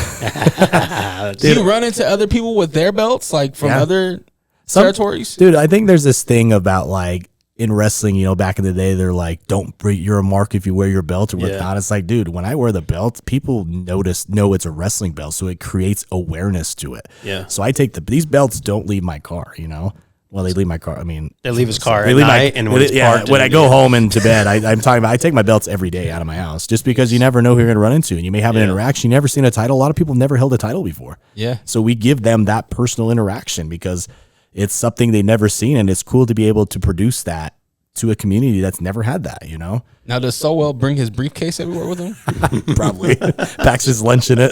Do you run into other people with their belts, like from other territories? Dude, I think there's this thing about like in wrestling, you know, back in the day, they're like, you're a mark if you wear your belt or whatnot. It's like, dude, when I wear the belt, people know it's a wrestling belt. So it creates awareness to it. Yeah. So I take these belts don't leave my car, you know? Well, they leave my car. I mean, They leave his car they at leave night, and when it's parked, when I go home and to bed, I'm talking about, I take my belts every day out of my house just because you never know who you're going to run into. And you may have an interaction. You never seen a title. A lot of people have never held a title before. Yeah. So we give them that personal interaction because it's something they've never seen. And it's cool to be able to produce that to a community that's never had that, you know? Now, does Sowell bring his briefcase everywhere with him? Probably. Packs his lunch in it.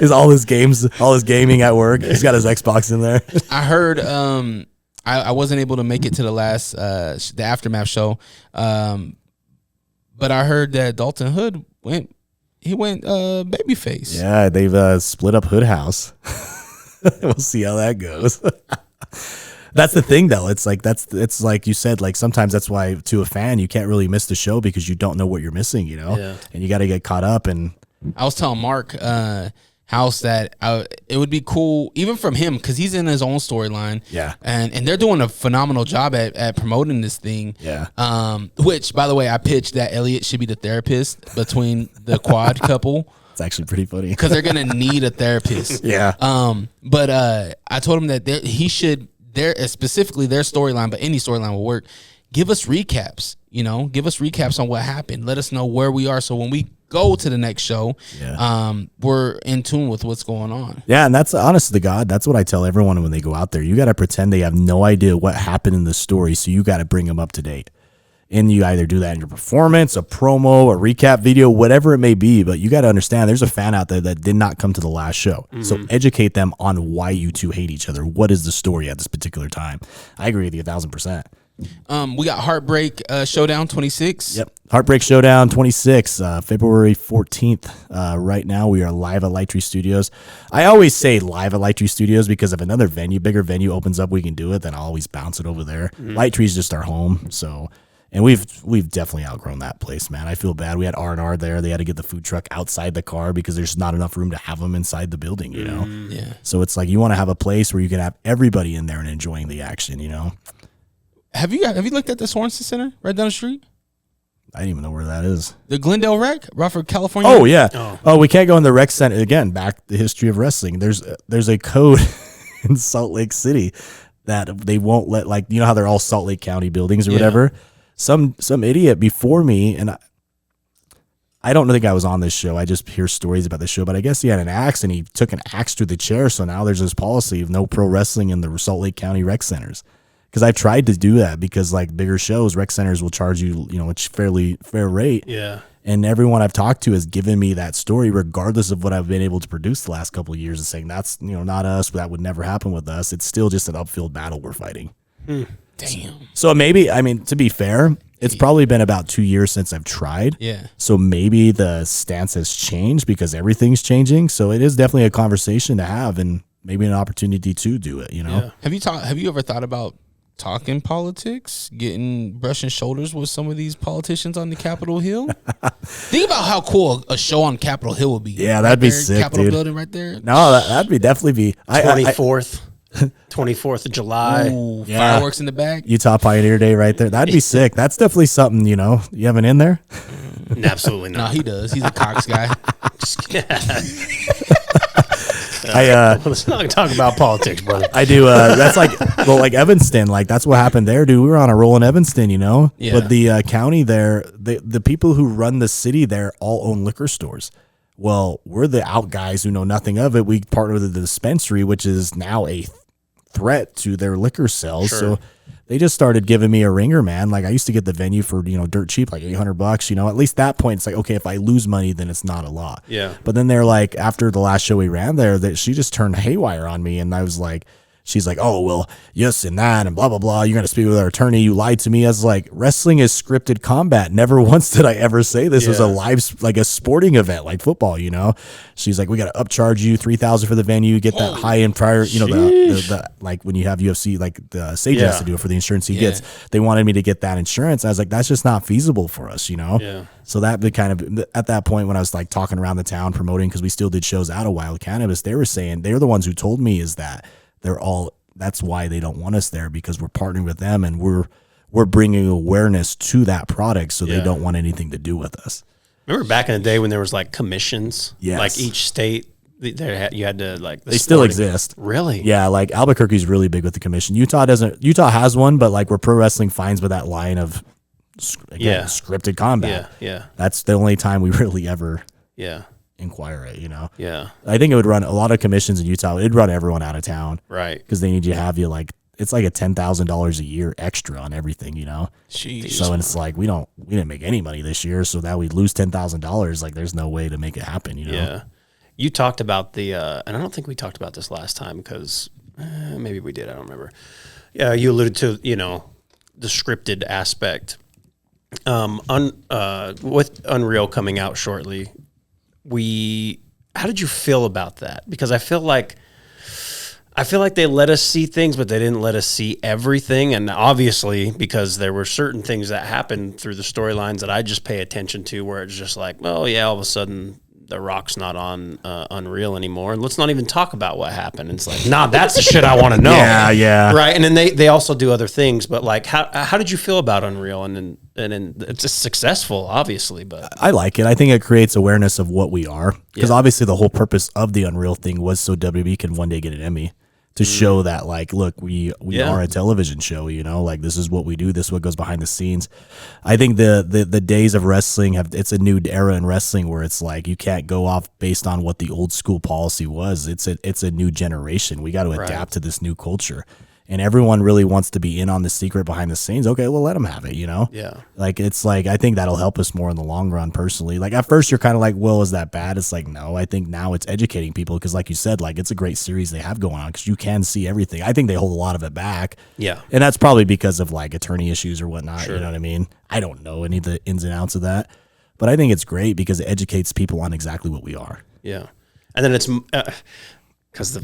Is all his gaming at work. He's got his Xbox in there. I heard I wasn't able to make it to the last the Aftermath show, but I heard that Dalton Hood went babyface. Yeah, they've split up Hood House. We'll see how that goes. That's the thing, though. It's like you said. Like sometimes that's why to a fan you can't really miss the show because you don't know what you're missing, you know. Yeah. And you got to get caught up. And I was telling Mark House that it would be cool even from him because he's in his own storyline. Yeah. And they're doing a phenomenal job at promoting this thing. Yeah. Which, by the way, I pitched that Elliot should be the therapist between the quad couple. it's actually pretty funny because they're gonna need a therapist. Yeah. But I told him that he should. Specifically their storyline, but any storyline will work. Give us recaps, give us recaps on what happened. Let us know where we are. So when we go to the next show, we're in tune with what's going on. Yeah. And that's honest to God. That's what I tell everyone when they go out there. You got to pretend they have no idea what happened in the story. So you got to bring them up to date. And you either do that in your performance, a promo, a recap video, whatever it may be. But you got to understand there's a fan out there that did not come to the last show. So educate them on why you two hate each other. What is the story at this particular time? I agree with you 1,000%. We got Heartbreak Showdown 26. Yep. Heartbreak Showdown 26, February 14th. Right now, we are live at Light Tree Studios. I always say live at Light Tree Studios because if another bigger venue opens up, we can do it, then I'll always bounce it over there. Light Tree's just our home. So, and we've definitely outgrown that place, man. I feel bad. We had R&R there. They had to get the food truck outside the car because there's not enough room to have them inside the building, you know? Yeah. So it's like you want to have a place where you can have everybody in there and enjoying the action, you know? Have you looked at the Sorensen Center right down the street? I don't even know where that is. The Glendale Rec, Rockford, California. Oh yeah. Oh, we can't go in the rec center again. Back to the history of wrestling. There's a code in Salt Lake City that they won't let, like, you know how they're all Salt Lake County buildings or whatever. Some idiot before me, and I don't think I was on this show. I just hear stories about the show, but I guess he had an axe and he took an axe to the chair. So now there's this policy of no pro wrestling in the Salt Lake County rec centers. Because I've tried to do that because like bigger shows, rec centers will charge you, you know, a fairly fair rate. Yeah. And everyone I've talked to has given me that story, regardless of what I've been able to produce the last couple of years, and saying that's, you know, not us. That would never happen with us. It's still just an upfield battle we're fighting. Damn. So maybe, I mean, to be fair, it's probably been about 2 years since I've tried. Yeah. So maybe the stance has changed because everything's changing. So it is definitely a conversation to have and maybe an opportunity to do it, you know? Yeah. Have you ever thought about talking politics, brushing shoulders with some of these politicians on the Capitol Hill? Think about how cool a show on Capitol Hill would be. Yeah, that'd be sick, Capitol dude. building right there. No, that'd be definitely be 24th of July. Ooh, Yeah. fireworks in the back. Utah Pioneer Day right there. That'd be sick. That's definitely something, you know, you have an in there? Absolutely No, not. he does. He's a Cox guy. Let's not talk about politics, brother. I do. That's like, well, like Evanston, like that's what happened there, dude. We were on a roll in Evanston, you know. Yeah. But the county there, the people who run the city there all own liquor stores. Well, we're the out guys who know nothing of it. We partner with the dispensary, which is now a threat to their liquor sales. Sure. So they just started giving me a ringer, man. Like I used to get the venue for, you know, dirt cheap, like $800, you know, at least that point, it's like, okay, if I lose money, then it's not a lot. Yeah. But then they're like, after the last show we ran there, that she just turned haywire on me. And I was like, she's like, oh, well, yes, and that, and blah, blah, blah. You're going to speak with our attorney. You lied to me. I was like, wrestling is scripted combat. Never once did I ever say this was a live, like a sporting event, like football, you know? She's like, we got to upcharge you $3,000 for the venue, get that high end prior, you know, the like when you have UFC, like the Sage has to do it for the insurance he gets. They wanted me to get that insurance. I was like, that's just not feasible for us, you know? Yeah. So that be kind of at that point when I was like talking around the town promoting, because we still did shows out of Wild Cannabis, they were saying, they're the ones who told me is that that's why they don't want us there, because we're partnering with them and we're bringing awareness to that product, so they don't want anything to do with us. Remember back in the day when there was like commissions? Yes. Like each state, you had to like. They still exist. Really? Yeah, like Albuquerque's really big with the commission. Utah has one, but like where pro wrestling finds with that line of scripted combat. Yeah. That's the only time we really ever Yeah. inquire it, you know? Yeah. I think it would run a lot of commissions in Utah. It'd run everyone out of town. Right. Because they need you to have you like, it's like a $10,000 a year extra on everything, you know? Jeez. So and it's like, we didn't make any money this year, so that we lose $10,000. Like there's no way to make it happen, you know? Yeah. You talked about the, and I don't think we talked about this last time because maybe we did. I don't remember. Yeah. You alluded to, you know, the scripted aspect. With Unreal coming out shortly, how did you feel about that? Because I feel like they let us see things, but they didn't let us see everything. And obviously, because there were certain things that happened through the storylines that I just pay attention to, where it's just like, well, yeah, all of a sudden The Rock's not on Unreal anymore, and let's not even talk about what happened. And it's like, nah, that's the shit I want to know. Yeah. Right. And then they also do other things, but like, how did you feel about Unreal? And then it's just successful, obviously, but I like it. I think it creates awareness of what we are, because obviously the whole purpose of the Unreal thing was so WWE can one day get an Emmy, to show that, like, look, we are a television show, you know, like this is what we do. This is what goes behind the scenes. I think the days of wrestling it's a new era in wrestling where it's like, you can't go off based on what the old school policy was. It's a new generation. We got to adapt to this new culture. and everyone really wants to be in on the secret behind the scenes, okay, well, let them have it, you know? Yeah. Like, it's like, I think that'll help us more in the long run, personally. Like, at first, you're kind of like, well, is that bad? It's like, no, I think now it's educating people because, like you said, like, it's a great series they have going on because you can see everything. I think they hold a lot of it back. Yeah. And that's probably because of, like, attorney issues or whatnot. Sure. You know what I mean? I don't know any of the ins and outs of that. But I think it's great because it educates people on exactly what we are. Yeah. And then it's because,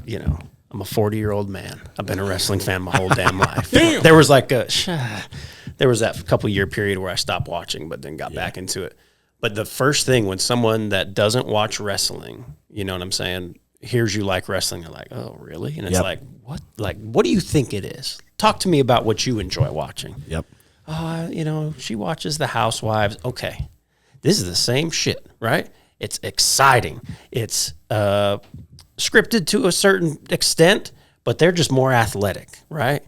I'm a 40-year-old man. I've been a wrestling fan my whole damn life. Damn. There was there was that couple-year period where I stopped watching, but then got back into it. But the first thing when someone that doesn't watch wrestling, you know what I'm saying, hears you like wrestling, they're like, oh, really? And it's like, what? Like, what do you think it is? Talk to me about what you enjoy watching. Yep. She watches The Housewives. Okay. This is the same shit, right? It's exciting. It's scripted to a certain extent, but they're just more athletic, right?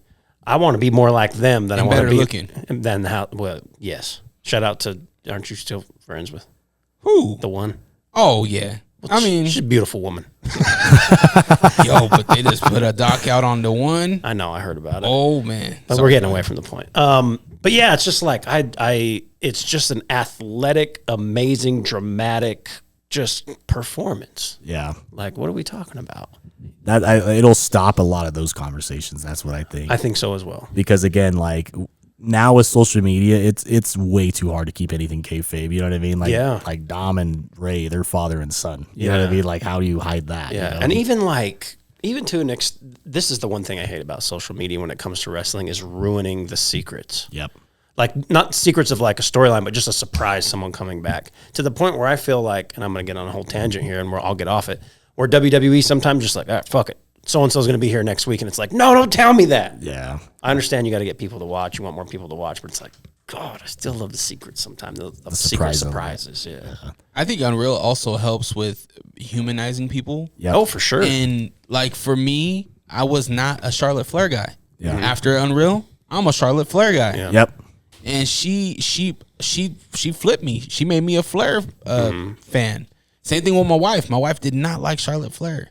I want to be more like them than I want to be looking. than how. Well, yes. Shout out to. Aren't you still friends with Who? the one? Oh yeah. I mean, she's a beautiful woman. but they just put a doc out on the one. I know. I heard about it. Oh man. But we're getting away from the point. But yeah, it's just like it's just an athletic, amazing, dramatic, just performance. Yeah. Like, what are we talking about? It'll stop a lot of those conversations. That's what I think. I think so as well. Because again, like now with social media, it's way too hard to keep anything kayfabe. You know what I mean? Like, like Dom and Ray, they're father and son. You know what I mean? Like, how do you hide that? Yeah, you know? and even to an this is the one thing I hate about social media when it comes to wrestling is ruining the secrets. Yep. Like, not secrets of like a storyline, but just a surprise someone coming back. To the point where I feel like, and I'm going to get on a whole tangent here and I'll get off it, where WWE sometimes just like, all right, fuck it. So-and-so's going to be here next week. And it's like, no, don't tell me that. Yeah. I understand you got to get people to watch. You want more people to watch. But it's like, God, I still love the secrets sometimes. The secret surprises. Yeah. I think Unreal also helps with humanizing people. Yep. Oh, for sure. And like for me, I was not a Charlotte Flair guy. Yeah. After Unreal, I'm a Charlotte Flair guy. Yeah. Yep. And she flipped me. She made me a Flair fan. Same thing with my wife. My wife did not like Charlotte Flair.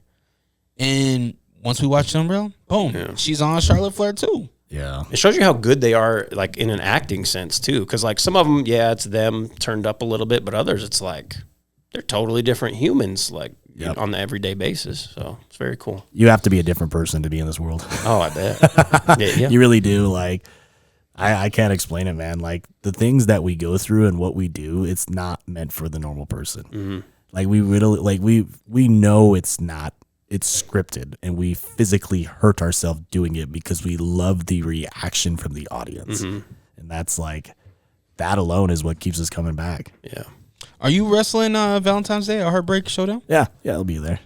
And once we watched Unreal, boom, she's on Charlotte Flair too. Yeah. It shows you how good they are, like, in an acting sense, too. Because, like, some of them, yeah, it's them turned up a little bit, but others, it's like they're totally different humans, like, on the everyday basis. So it's very cool. You have to be a different person to be in this world. Oh, I bet. yeah. You really do. Like, I can't explain it, man. Like, the things that we go through and what we do, it's not meant for the normal person. Mm-hmm. Like, we really, like, we know it's not. It's scripted, and we physically hurt ourselves doing it because we love the reaction from the audience. Mm-hmm. And that's like, that alone is what keeps us coming back. Yeah. Are you wrestling Valentine's Day or Heartbreak Showdown? Yeah, I'll be there.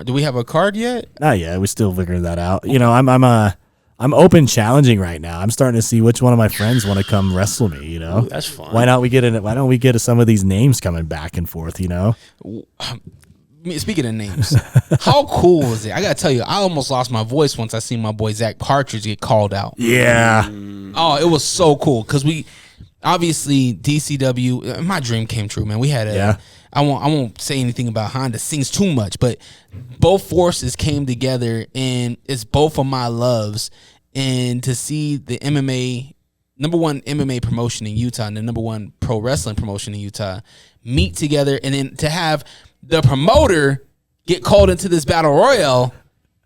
Do we have a card yet? Not yet. We're still figuring that out. You know, I'm open challenging right now. I'm starting to see which one of my friends want to come wrestle me. You know, Ooh, that's fun. Why don't we get some of these names coming back and forth? You know. Speaking of names, how cool is it? I gotta tell you, I almost lost my voice once I seen my boy Zach Partridge get called out. Yeah. Oh, it was so cool because we obviously DCW. My dream came true, man. We had I won't say anything about behind the scenes too much, but both forces came together, and it's both of my loves. And to see the MMA, number one MMA promotion in Utah and the number one pro wrestling promotion in Utah meet together, and then to have the promoter get called into this battle royale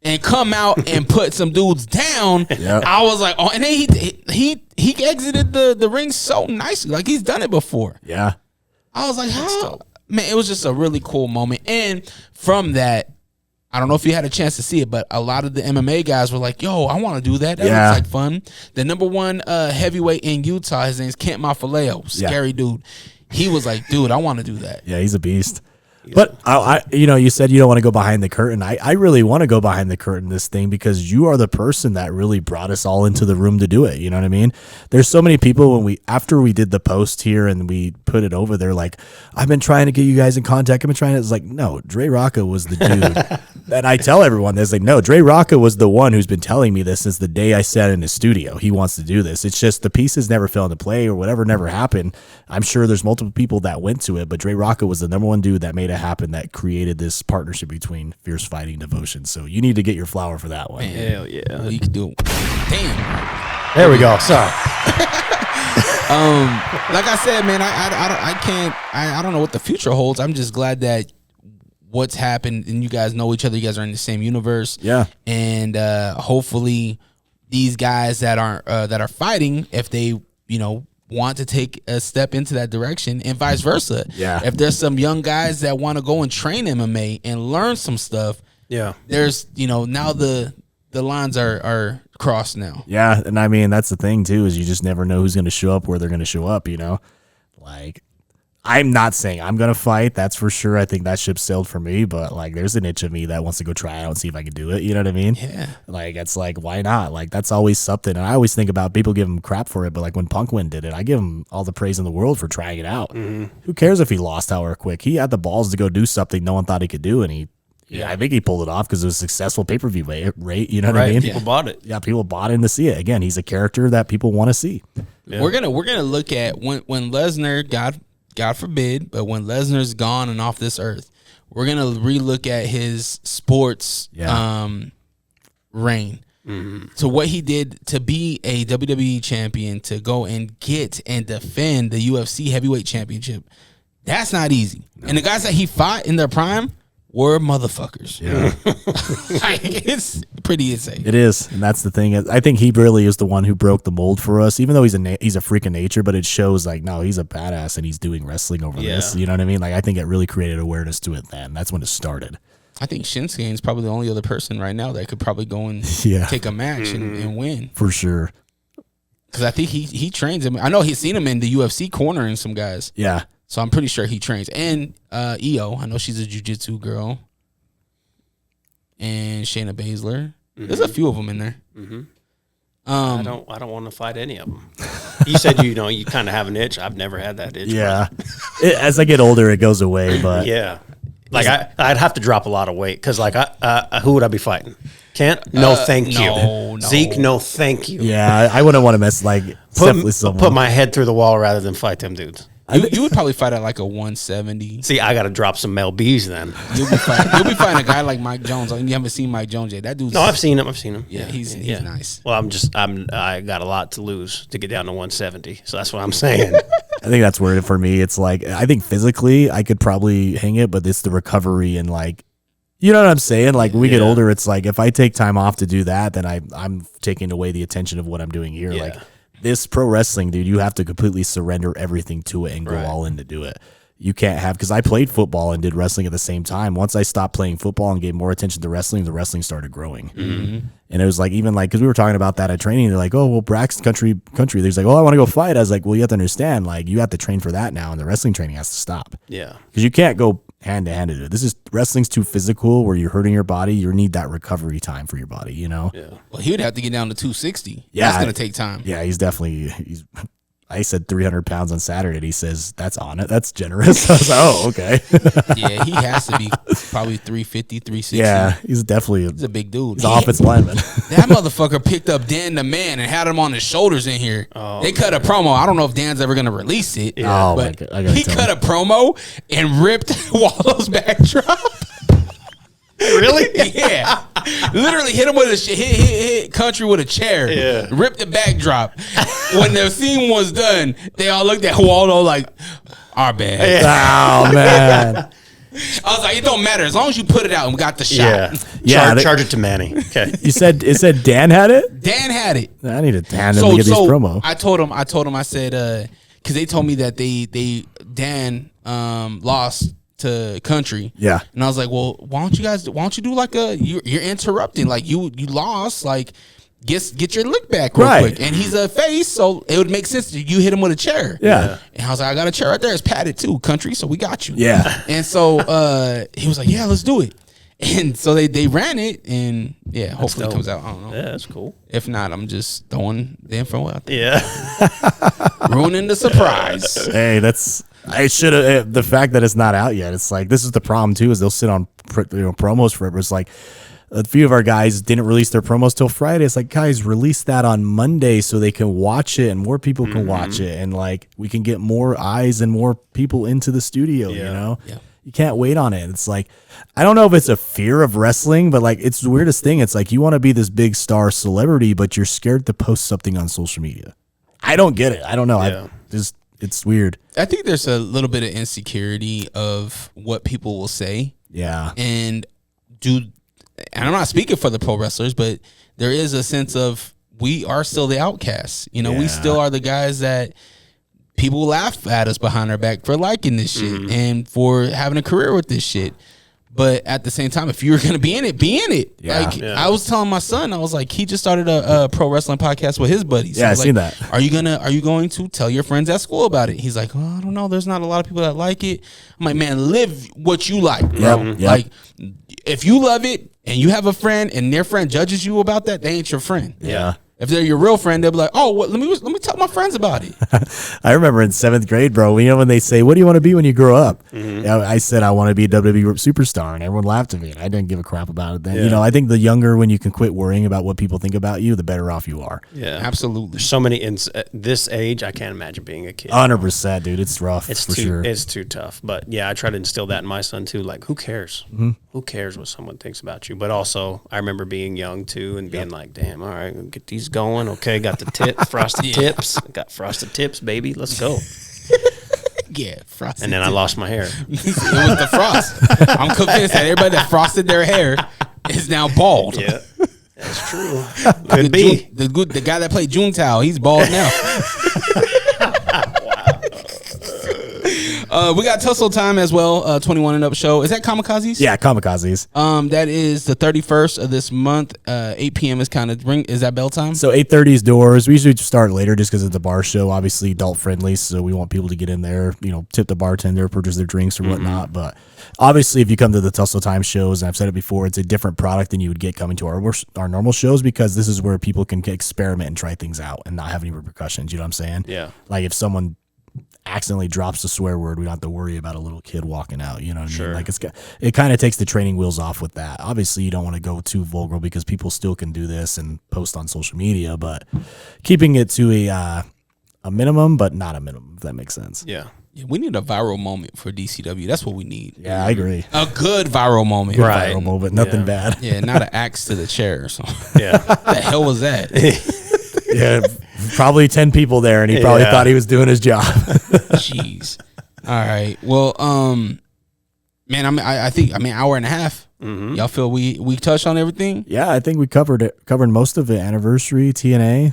and come out and put some dudes down. Yep. I was like, oh, and then he exited the ring so nicely, like he's done it before. Yeah, I was like, how? Man, it was just a really cool moment. And from that, I don't know if you had a chance to see it, but a lot of the MMA guys were like, yo, I want to do that. That looks like fun. The number one heavyweight in Utah, his name's Kent Mafaleo, scary dude. He was like, dude, I want to do that. Yeah, he's a beast. But I, you said you don't want to go behind the curtain. I really want to go behind the curtain this thing because you are the person that really brought us all into the room to do it. You know what I mean? There's so many people after we did the post here and we put it over there, like, I've been trying to get you guys in contact. I've been trying to. It's like, no, Dre Rawka was the dude. And I tell everyone this, like, no, Dre Rawka was the one who's been telling me this since the day I sat in his studio. He wants to do this. It's just the pieces never fell into play or whatever never happened. I'm sure there's multiple people that went to it, but Dre Rawka was the number one dude that made to happen that created this partnership between Fierce Fighting and Devotion. So you need to get your flower for that one. Hell yeah. Well, you can do it. Damn. There we go. Sorry. Like I said, man, I don't know what the future holds. I'm just glad that what's happened and you guys know each other. You guys are in the same universe. Yeah. And hopefully these guys that are fighting, if they, want to take a step into that direction and vice versa. Yeah. If there's some young guys that want to go and train MMA and learn some stuff, Yeah. there's, now the lines are crossed now. Yeah, and I mean that's the thing too, is you just never know who's going to show up, where they're going to show up. Like I'm not saying I'm going to fight, that's for sure. I think that ship sailed for me, but like there's an itch of me that wants to go try out and see if I can do it. You know what I mean? Yeah. Like it's like, why not? Like that's always something. And I always think about people give him crap for it, but like when Punkwin did it, I give him all the praise in the world for trying it out. Who cares if he lost however quick? He had the balls to go do something no one thought he could do, and I think he pulled it off because it was a successful pay-per-view rate. You know what I mean? People bought it. Yeah, people bought in to see it. Again, he's a character that people want to see. Yeah. We're gonna look at when Lesnar, God forbid, but when Lesnar's gone and off this earth, we're gonna relook at his sports reign. So what he did to be a WWE champion, to go and get and defend the UFC heavyweight championship, that's not easy. And the guys that he fought in their prime were motherfuckers. Yeah. It's pretty insane. It is, and that's the thing. I think he really is the one who broke the mold for us. Even though he's a freak of nature, but it shows like, no, he's a badass and he's doing wrestling over this. You know what I mean? Like I think it really created awareness to it. Then that's when it started. I think Shinsuke is probably the only other person right now that could probably go and take a match and win for sure. Because I think he trains him. I know he's seen him in the UFC cornering some guys. Yeah. So I'm pretty sure he trains. And Io, I know she's a jiu-jitsu girl. And Shayna Baszler. There's a few of them in there. I don't want to fight any of them. You said you kind of have an itch. I've never had that itch. Yeah. As I get older, it goes away. But yeah, like I'd have to drop a lot of weight because like who would I be fighting? Kent? No, thank you. No. Zeke? No, thank you. yeah, I wouldn't want to mess like Put my head through the wall rather than fight them dudes. You would probably fight at like a 170. See, I got to drop some Mel B's then. You'll be fighting a guy like Mike Jones. You haven't seen Mike Jones yet. That dude's... No, I've seen him. Yeah, he's nice. Well, I got a lot to lose to get down to 170. So that's what I'm saying. I think that's where for me, it's like, I think physically I could probably hang it, but it's the recovery and like, you know what I'm saying? Like when we get older, it's like, if I take time off to do that, then I'm taking away the attention of what I'm doing here. Yeah. Like this pro wrestling, dude, you have to completely surrender everything to it and go all in to do it. You can't have, because I played football and did wrestling at the same time. Once I stopped playing football and gave more attention to wrestling, the wrestling started growing. And it was like, even like, because we were talking about that at training, they're like, oh, well, Brax country. There's like, oh, I want to go fight. I was like, well, you have to understand, like, you have to train for that now, and the wrestling training has to stop. Yeah. Because you can't go hand to hand to it. This is, wrestling's too physical where you're hurting your body. You need that recovery time for your body, you know? Yeah. Well, he would have to get down to 260. Yeah. That's going to take time. Yeah, he's I said 300 pounds on Saturday, and he says, that's on it. That's generous. I was like, oh, okay. Yeah, he has to be probably 350, 360. Yeah, he's definitely He's a big dude. He's an offensive lineman. That motherfucker picked up Dan the Man and had him on his shoulders in here. They cut a promo. I don't know if Dan's ever going to release it. Oh, but I gotta he tell cut him. a promo and ripped Wallo's backdrop. Really? Yeah. Literally hit him with hit Country with a chair. Yeah. Ripped the backdrop. When the scene was done, they all looked at Waldo like, our bad. Oh, man. I was like, it don't matter. As long as you put it out and we got the shot. Yeah, Charge it to Manny. Okay. You said it said Dan had it? Dan had it. I need to hand him to get these promo. I told him, I said, because they told me that Dan lost to Country. Yeah. And I was like, well, why don't you do like you're interrupting, like you lost, like get your lick back real quick. And he's a face, so it would make sense that you hit him with a chair. Yeah. And I was like, I got a chair right there. It's padded too, Country, so we got you. Yeah. And so he was like, yeah, let's do it. And so they ran it, and yeah, hopefully it comes out. I don't know. Yeah, that's cool. If not, I'm just throwing the info out there. Yeah. Ruining the surprise. Hey, I should have. The fact that it's not out yet, it's like, this is the problem too, is they'll sit on promos forever. It's like a few of our guys didn't release their promos till Friday. It's like, guys, release that on Monday so they can watch it and more people can watch it, and like we can get more eyes and more people into the studio. You know, You can't wait on it. It's like, I don't know if it's a fear of wrestling, but like it's the weirdest thing. It's like you want to be this big star celebrity, but you're scared to post something on social media. I don't get it. I don't know. Yeah. It's weird. I think there's a little bit of insecurity of what people will say. Yeah. And I'm not speaking for the pro wrestlers, but there is a sense of we are still the outcasts. You know, we still are the guys that people laugh at us behind our back for liking this shit and for having a career with this shit. But at the same time, if you're going to be in it, be in it. Yeah. Like I was telling my son, I was like, he just started a pro wrestling podcast with his buddies. Yeah, I I've seen that. Are you going to tell your friends at school about it? He's like, I don't know. There's not a lot of people that like it. I'm like, man, live what you like, bro. Yep. Like, if you love it and you have a friend and their friend judges you about that, they ain't your friend. Yeah. If they're your real friend, they'll be like, "Oh, let me tell my friends about it." I remember in 7th grade, bro. You know when they say, "What do you want to be when you grow up?" I said, "I want to be a WWE superstar," and everyone laughed at me. And I didn't give a crap about it then. Yeah. You know, I think the younger when you can quit worrying about what people think about you, the better off you are. Yeah, Absolutely. There's so many in this age. I can't imagine being a kid. 100%, dude. It's rough. It's for too sure. it's too tough. But yeah, I try to instill that in my son too. Like, who cares? Who cares what someone thinks about you? But also, I remember being young too and being like, "Damn, all right, get these going. Okay, got the frosted tips. Got frosted tips, baby. Let's go." Yeah, frosted. And then I lost my hair. It was the frost. I'm convinced that everybody that frosted their hair is now bald. Yeah, that's true. Could be. The guy that played Juntao, he's bald now. We got Tussle Time as well, 21 and up show. Is that Kamikazes? Yeah, kamikazes. That is the 31st of this month. 8 p.m. is kind of is that bell time? So 8:30 is doors. We usually start later just because it's a bar show, obviously adult friendly. So we want people to get in there, you know, tip the bartender, purchase their drinks or whatnot. But obviously, if you come to the Tussle Time shows, and I've said it before, it's a different product than you would get coming to our normal shows because this is where people can experiment and try things out and not have any repercussions. You know what I'm saying? Yeah. Like if someone accidentally drops a swear word, we don't have to worry about a little kid walking out. You know what I mean? Like it kind of takes the training wheels off with that. Obviously, you don't want to go too vulgar because people still can do this and post on social media, but keeping it to a minimum, but not a minimum, if that makes sense. Yeah. Yeah, we need a viral moment for DCW. That's what we need. Yeah, I agree. A good viral moment. Right. Viral moment, nothing bad. Yeah, not an axe to the chair or something. Yeah. The hell was that? Yeah, probably 10 people there, and he probably thought he was doing his job. Jeez. All right. Well, man, I think hour and a half. Y'all feel we touched on everything? Yeah, I think we covered most of it. Anniversary, TNA.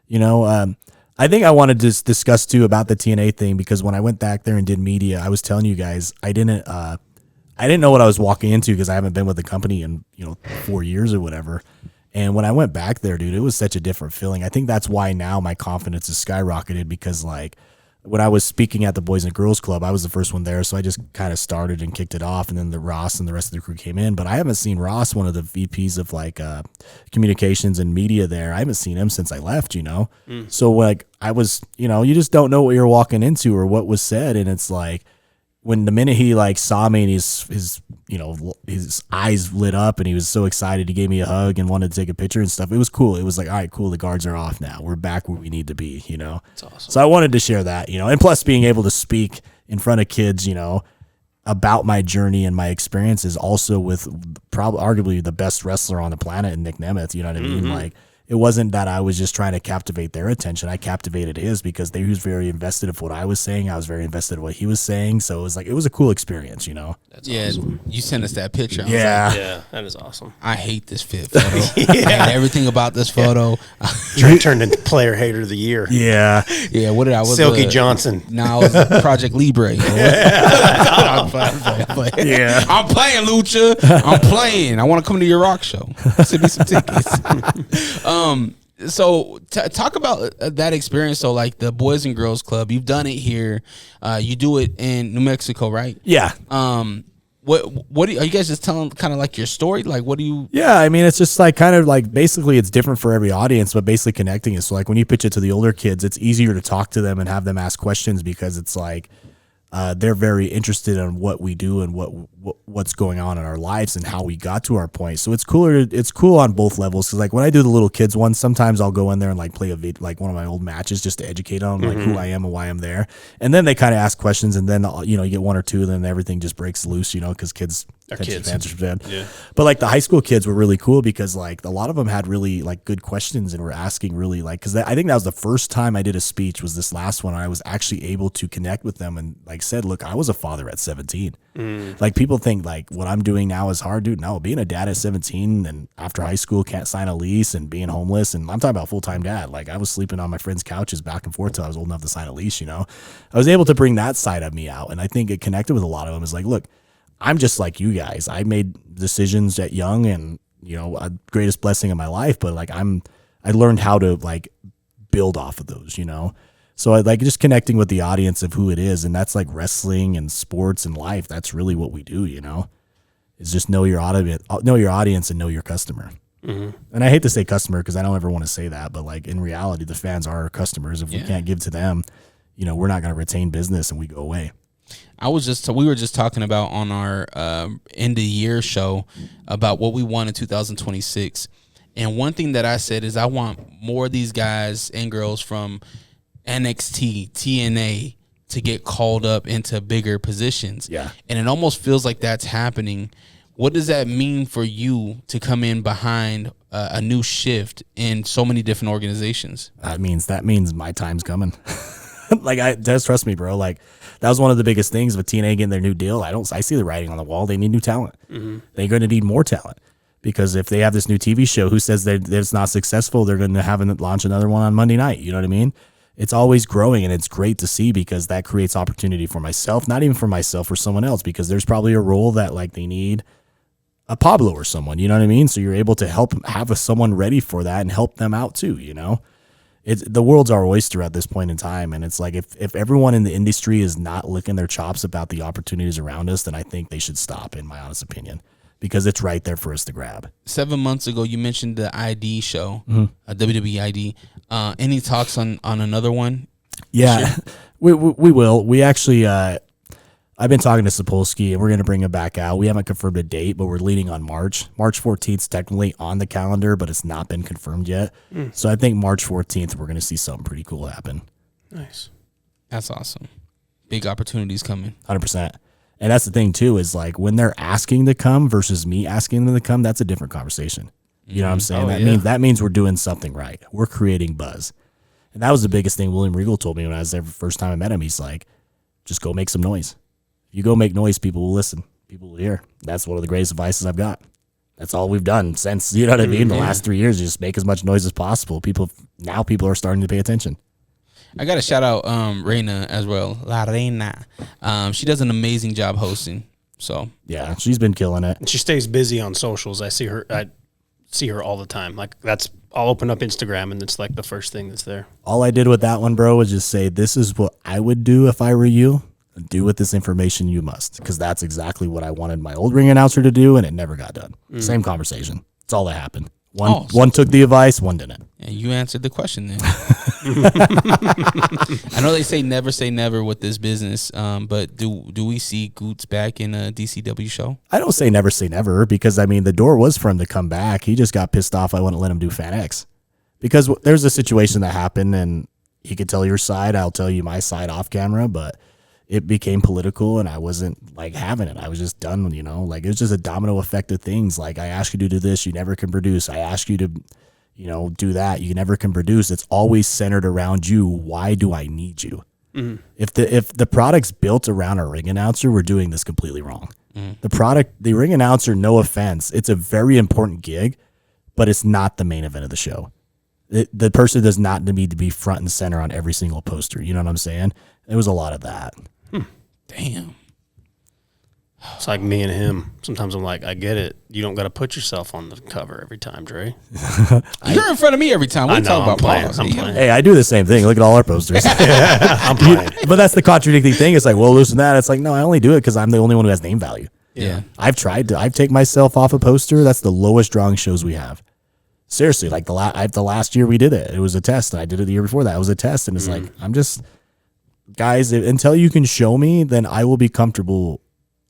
You know, I think I wanted to discuss too about the TNA thing because when I went back there and did media, I was telling you guys I didn't know what I was walking into because I haven't been with the company in 4 years or whatever. And when I went back there, dude, it was such a different feeling. I think that's why now my confidence is skyrocketed because like when I was speaking at the Boys and Girls Club, I was the first one there. So I just kind of started and kicked it off. And then the Ross and the rest of the crew came in. But I haven't seen Ross, one of the VPs of like communications and media there. I haven't seen him since I left, So like I was, you just don't know what you're walking into or what was said. And it's like, when the minute he like saw me and his eyes lit up and he was so excited, he gave me a hug and wanted to take a picture and stuff. It was cool. It was like, all right, cool. The guards are off now. We're back where we need to be, That's awesome. So I wanted to share that, and plus being able to speak in front of kids, about my journey and my experiences also with probably arguably the best wrestler on the planet in Nick Nemeth. You know what I mean? Like, it wasn't that I was just trying to captivate their attention. I captivated his because he was very invested in what I was saying. I was very invested in what he was saying. So it was a cool experience, That's Yeah, awesome. you sent us that picture. I was Yeah. like, Yeah, that is awesome. I hate this fit photo. I hate everything about this photo. Trey turned into player hater of the year. Yeah. Yeah, what did I was Silky Johnson. Now I was Project Libre. I'm playing. Yeah. I'm playing, Lucha. I'm playing. I want to come to your rock show. Send me some tickets. So talk about that experience. So like the Boys and Girls Club, you've done it here. You do it in New Mexico, right? Yeah. What are you guys just telling kind of like your story? Like, what do you? Yeah, I mean, it's just like kind of like basically it's different for every audience, but basically connecting it. So like when you pitch it to the older kids, it's easier to talk to them and have them ask questions because it's like they're very interested in what we do and what's going on in our lives and how we got to our point. So it's cooler. It's cool on both levels. Cause like when I do the little kids one, sometimes I'll go in there and like play like one of my old matches just to educate them like who I am and why I'm there. And then they kind of ask questions, and then you get one or two, and then everything just breaks loose, cause kids. Yeah. But like the high school kids were really cool because like a lot of them had really like good questions and were asking really like, cause I think that was the first time I did a speech was this last one. I was actually able to connect with them and like said, look, I was a father at 17. Like people think like what I'm doing now is hard, dude. No, being a dad at 17 and after high school can't sign a lease and being homeless. And I'm talking about full-time dad. Like I was sleeping on my friends' couches back and forth till I was old enough to sign a lease, I was able to bring that side of me out. And I think it connected with a lot of them. Is like, look, I'm just like you guys. I made decisions at young and, greatest blessing of my life, but like I learned how to like build off of those, So I like just connecting with the audience of who it is. And that's like wrestling and sports and life. That's really what we do, is just know your audience and know your customer. And I hate to say customer because I don't ever want to say that, but like in reality, the fans are our customers. If we can't give to them, we're not going to retain business and we go away. We were just talking about on our end of year show about what we want in 2026. And one thing that I said is I want more of these guys and girls from NXT, TNA to get called up into bigger positions. Yeah. And it almost feels like that's happening. What does that mean for you to come in behind a new shift in so many different organizations? That means my time's coming. Like just trust me, bro. Like that was one of the biggest things with TNA getting their new deal. I see the writing on the wall. They need new talent. They're going to need more talent because if they have this new TV show, who says that it's not successful, they're going to have launch another one on Monday night. You know what I mean? It's always growing, and it's great to see because that creates opportunity for myself, not even for myself, for someone else, because there's probably a role that like they need a Pablo or someone, you know what I mean? So you're able to have someone ready for that and help them out too, the world's our oyster at this point in time. And it's like, if everyone in the industry is not licking their chops about the opportunities around us, then I think they should stop, in my honest opinion, because it's right there for us to grab. 7 months ago, you mentioned the ID show, WWE ID. Any talks on another one? Yeah, we will. We actually, I've been talking to Sapolsky, and we're going to bring it back out. We haven't confirmed a date, but we're leaning on March. March 14th is technically on the calendar, but it's not been confirmed yet. So I think March 14th, we're going to see something pretty cool happen. Nice. That's awesome. Big opportunities coming. 100%. And that's the thing, too, is like when they're asking to come versus me asking them to come, that's a different conversation. You know what I'm saying? That means we're doing something right. We're creating buzz. And that was the biggest thing William Regal told me when I was there the first time I met him. He's like, just go make some noise. You go make noise, people will listen. People will hear. That's one of the greatest advices I've got. That's all we've done since, the last 3 years, just make as much noise as possible. People are starting to pay attention. I got to shout out Reina as well. La Reina. She does an amazing job hosting. So yeah, she's been killing it. And she stays busy on socials. I see her all the time. Like I'll open up Instagram and it's like the first thing that's there. All I did with that one, bro, was just say, this is what I would do if I were you. Do with this information you must, because that's exactly what I wanted my old ring announcer to do, and it never got done. Same conversation. That's all that happened. One took the advice, one didn't. And you answered the question then. I know they say never with this business, but do we see Goots back in a DCW show? I don't say never because, the door was for him to come back. He just got pissed off I wouldn't let him do Fan X. Because there's a situation that happened, and he could tell your side, I'll tell you my side off camera, but it became political and I wasn't like having it. I was just done, it was just a domino effect of things. Like I ask you to do this, you never can produce. I ask you to, do that, you never can produce. It's always centered around you. Why do I need you? If the product's built around a ring announcer, we're doing this completely wrong. The ring announcer, no offense, it's a very important gig, but it's not the main event of the show. The person does not need to be front and center on every single poster. You know what I'm saying? There was a lot of that. Damn. It's like me and him. Sometimes I'm like, I get it. You don't got to put yourself on the cover every time, Dre. You're in front of me every time. We talk about balls. I'm playing. Hey, I do the same thing. Look at all our posters. I'm playing. But that's the contradicting thing. It's like, well, loosen that. It's like, no, I only do it because I'm the only one who has name value. Yeah. I've taken myself off a poster. That's the lowest drawing shows we have. Seriously, like the last year we did it. It was a test, and I did it the year before that. It was a test, and it's like, guys, until you can show me, then I will be comfortable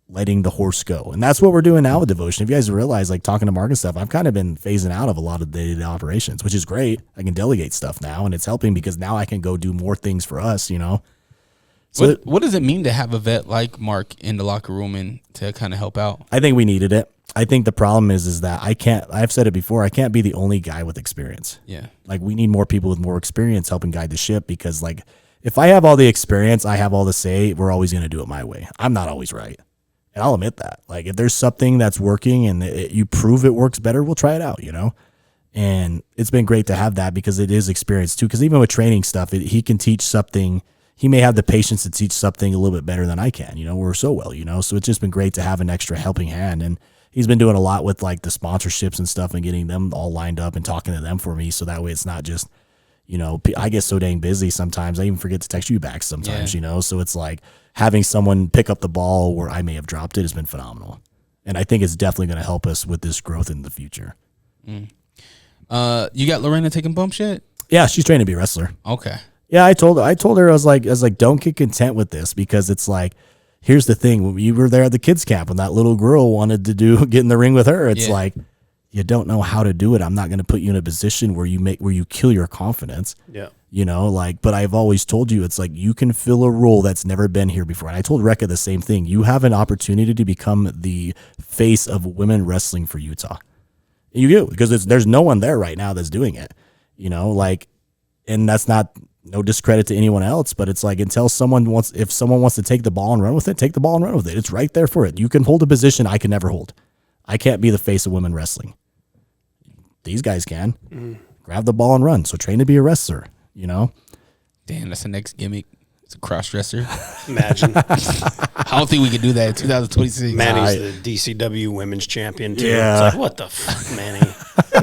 letting the horse go. And that's what we're doing now with Devotion. If you guys realize, like talking to Mark and stuff, I've kind of been phasing out of a lot of day-to-day operations, which is great. I can delegate stuff now, and it's helping because now I can go do more things for us, you know? So what does it mean to have a vet like Mark in the locker room and to kind of help out? I think we needed it. I think the problem is that I've said it before, I can't be the only guy with experience. Yeah. Like we need more people with more experience helping guide the ship, because like if I have all the experience, I have all the say, we're always going to do it my way. I'm not always right. And I'll admit that. Like if there's something that's working and you prove it works better, we'll try it out, you know? And it's been great to have that because it is experience too. Because even with training stuff, he can teach something. He may have the patience to teach something a little bit better than I can, you know, we're so well, you know? So it's just been great to have an extra helping hand. And he's been doing a lot with like the sponsorships and stuff and getting them all lined up and talking to them for me. So that way it's not just, you know, I get so dang busy sometimes. I even forget to text you back sometimes, you know? So it's like having someone pick up the ball where I may have dropped it has been phenomenal. And I think it's definitely going to help us with this growth in the future. You got Lorena taking bumps yet? Yeah, she's training to be a wrestler. Okay. Yeah, I told her, I was like, don't get content with this, because it's like, here's the thing. When you were there at the kids camp and that little girl wanted to get in the ring with her, it's like, you don't know how to do it. I'm not going to put you in a position where you kill your confidence. Yeah. You know, like, but I've always told you, it's like, you can fill a role that's never been here before. And I told Rekka the same thing. You have an opportunity to become the face of women wrestling for Utah. And you do, because there's no one there right now that's doing it, you know, like, and that's not, no discredit to anyone else, but it's like, if someone wants to take the ball and run with it, take the ball and run with it. It's right there for it. You can hold a position I can never hold. I can't be the face of women wrestling. These guys can. Grab the ball and run. So train to be a wrestler, you know? Damn, that's the next gimmick. It's a cross-dresser. Imagine. I don't think we could do that in 2026. Manny's the DCW women's champion, too. Yeah. It's like, what the fuck, Manny?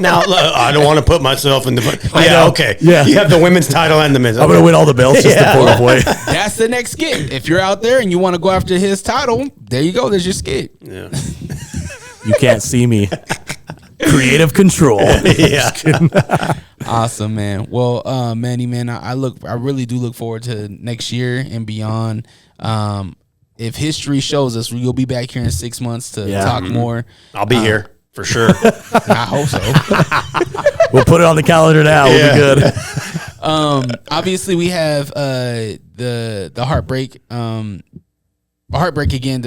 Now, look, I don't want to put myself in the... I Yeah, know. okay. Yeah. You have the women's title and the men's. I'm going to win all the belts just to pull away. That's the next skit. If you're out there and you want to go after his title, there you go. There's your skit. Yeah. You can't see me. Creative control. Yeah. Awesome, man. Well, Manny, man, I really do look forward to next year and beyond. If history shows us, you'll be back here in 6 months to talk more. I'll be here for sure. I hope so. We'll put it on the calendar now. We'll be good. Obviously, we have the Heartbreak. Heartbreak again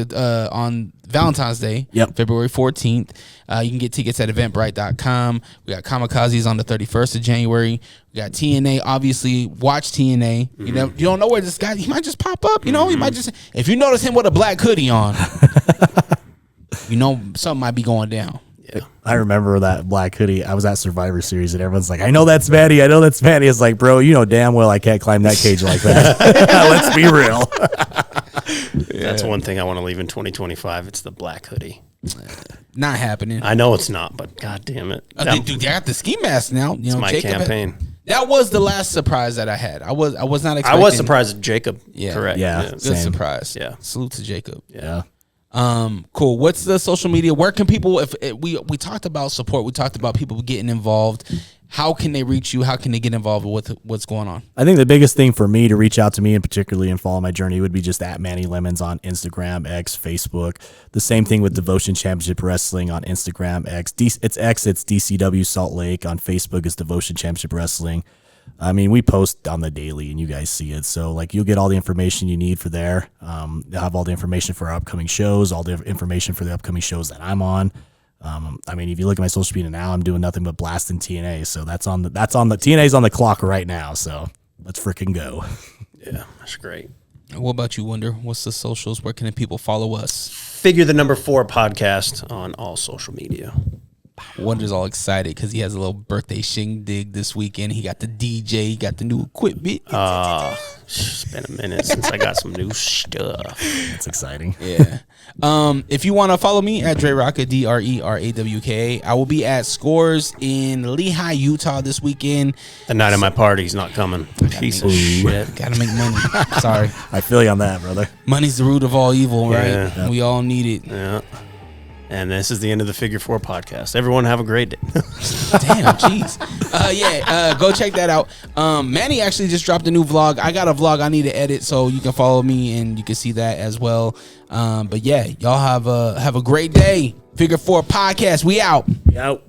on Valentine's Day, February 14th. You can get tickets at eventbrite.com. We got Kamikazes on the 31st of January. We got TNA. Obviously, watch TNA. You know, you don't know where this guy, he might just pop up. You know, he might just, if you notice him with a black hoodie on, you know, something might be going down. Yeah. I remember that black hoodie. I was at Survivor Series and everyone's like, I know that's Manny. I know that's Manny. It's like, bro, you know damn well I can't climb that cage like that. Let's be real. That's one thing I want to leave in 2025. It's the black hoodie. Not happening. I know it's not, but god damn it. Dude, I got the ski mask now. You It's know, my Jacob campaign. That was the last surprise that I had. I was not expecting. I was surprised at Jacob. Yeah. Correct. Yeah. Good Same. surprise. Yeah. Salute to Jacob. Yeah. Cool. What's the social media? Where can people, if we talked about support, we talked about people getting involved. How can they reach you? How can they get involved with what's going on? I think the biggest thing for me to reach out to me and particularly and follow my journey would be just at Manny Lemons on Instagram, X, Facebook. The same thing with Devotion Championship Wrestling on Instagram, X. It's DCW Salt Lake. On Facebook, it's Devotion Championship Wrestling. I mean, we post on the daily and you guys see it. So like you'll get all the information you need for there. You'll have all the information for our upcoming shows, all the information for the upcoming shows that I'm on. I mean, if you look at my social media now, I'm doing nothing but blasting TNA. So that's on the TNA's on the clock right now. So let's freaking go. Yeah, that's great. What about you, Wonder? What's the socials? Where can people follow us? Figure the number 4 podcast on all social media. Wonder's all excited because he has a little birthday shindig this weekend. He got the DJ, he got the new equipment. It's been a minute since I got some new stuff. It's exciting. Yeah. If you want to follow me at Dre Rawka, DRERAWKA, I will be at Scores in Lehigh, Utah this weekend. The night of my party, he's not coming. Piece of shit. Gotta make money. Sorry. I feel you on that, brother. Money's the root of all evil, right? Yeah. We all need it. Yeah. And this is the end of the Figure 4 podcast. Everyone have a great day. Damn, jeez. Go check that out. Manny actually just dropped a new vlog. I got a vlog I need to edit, so you can follow me and you can see that as well. But yeah, y'all have a great day. Figure 4 podcast. We out. Out.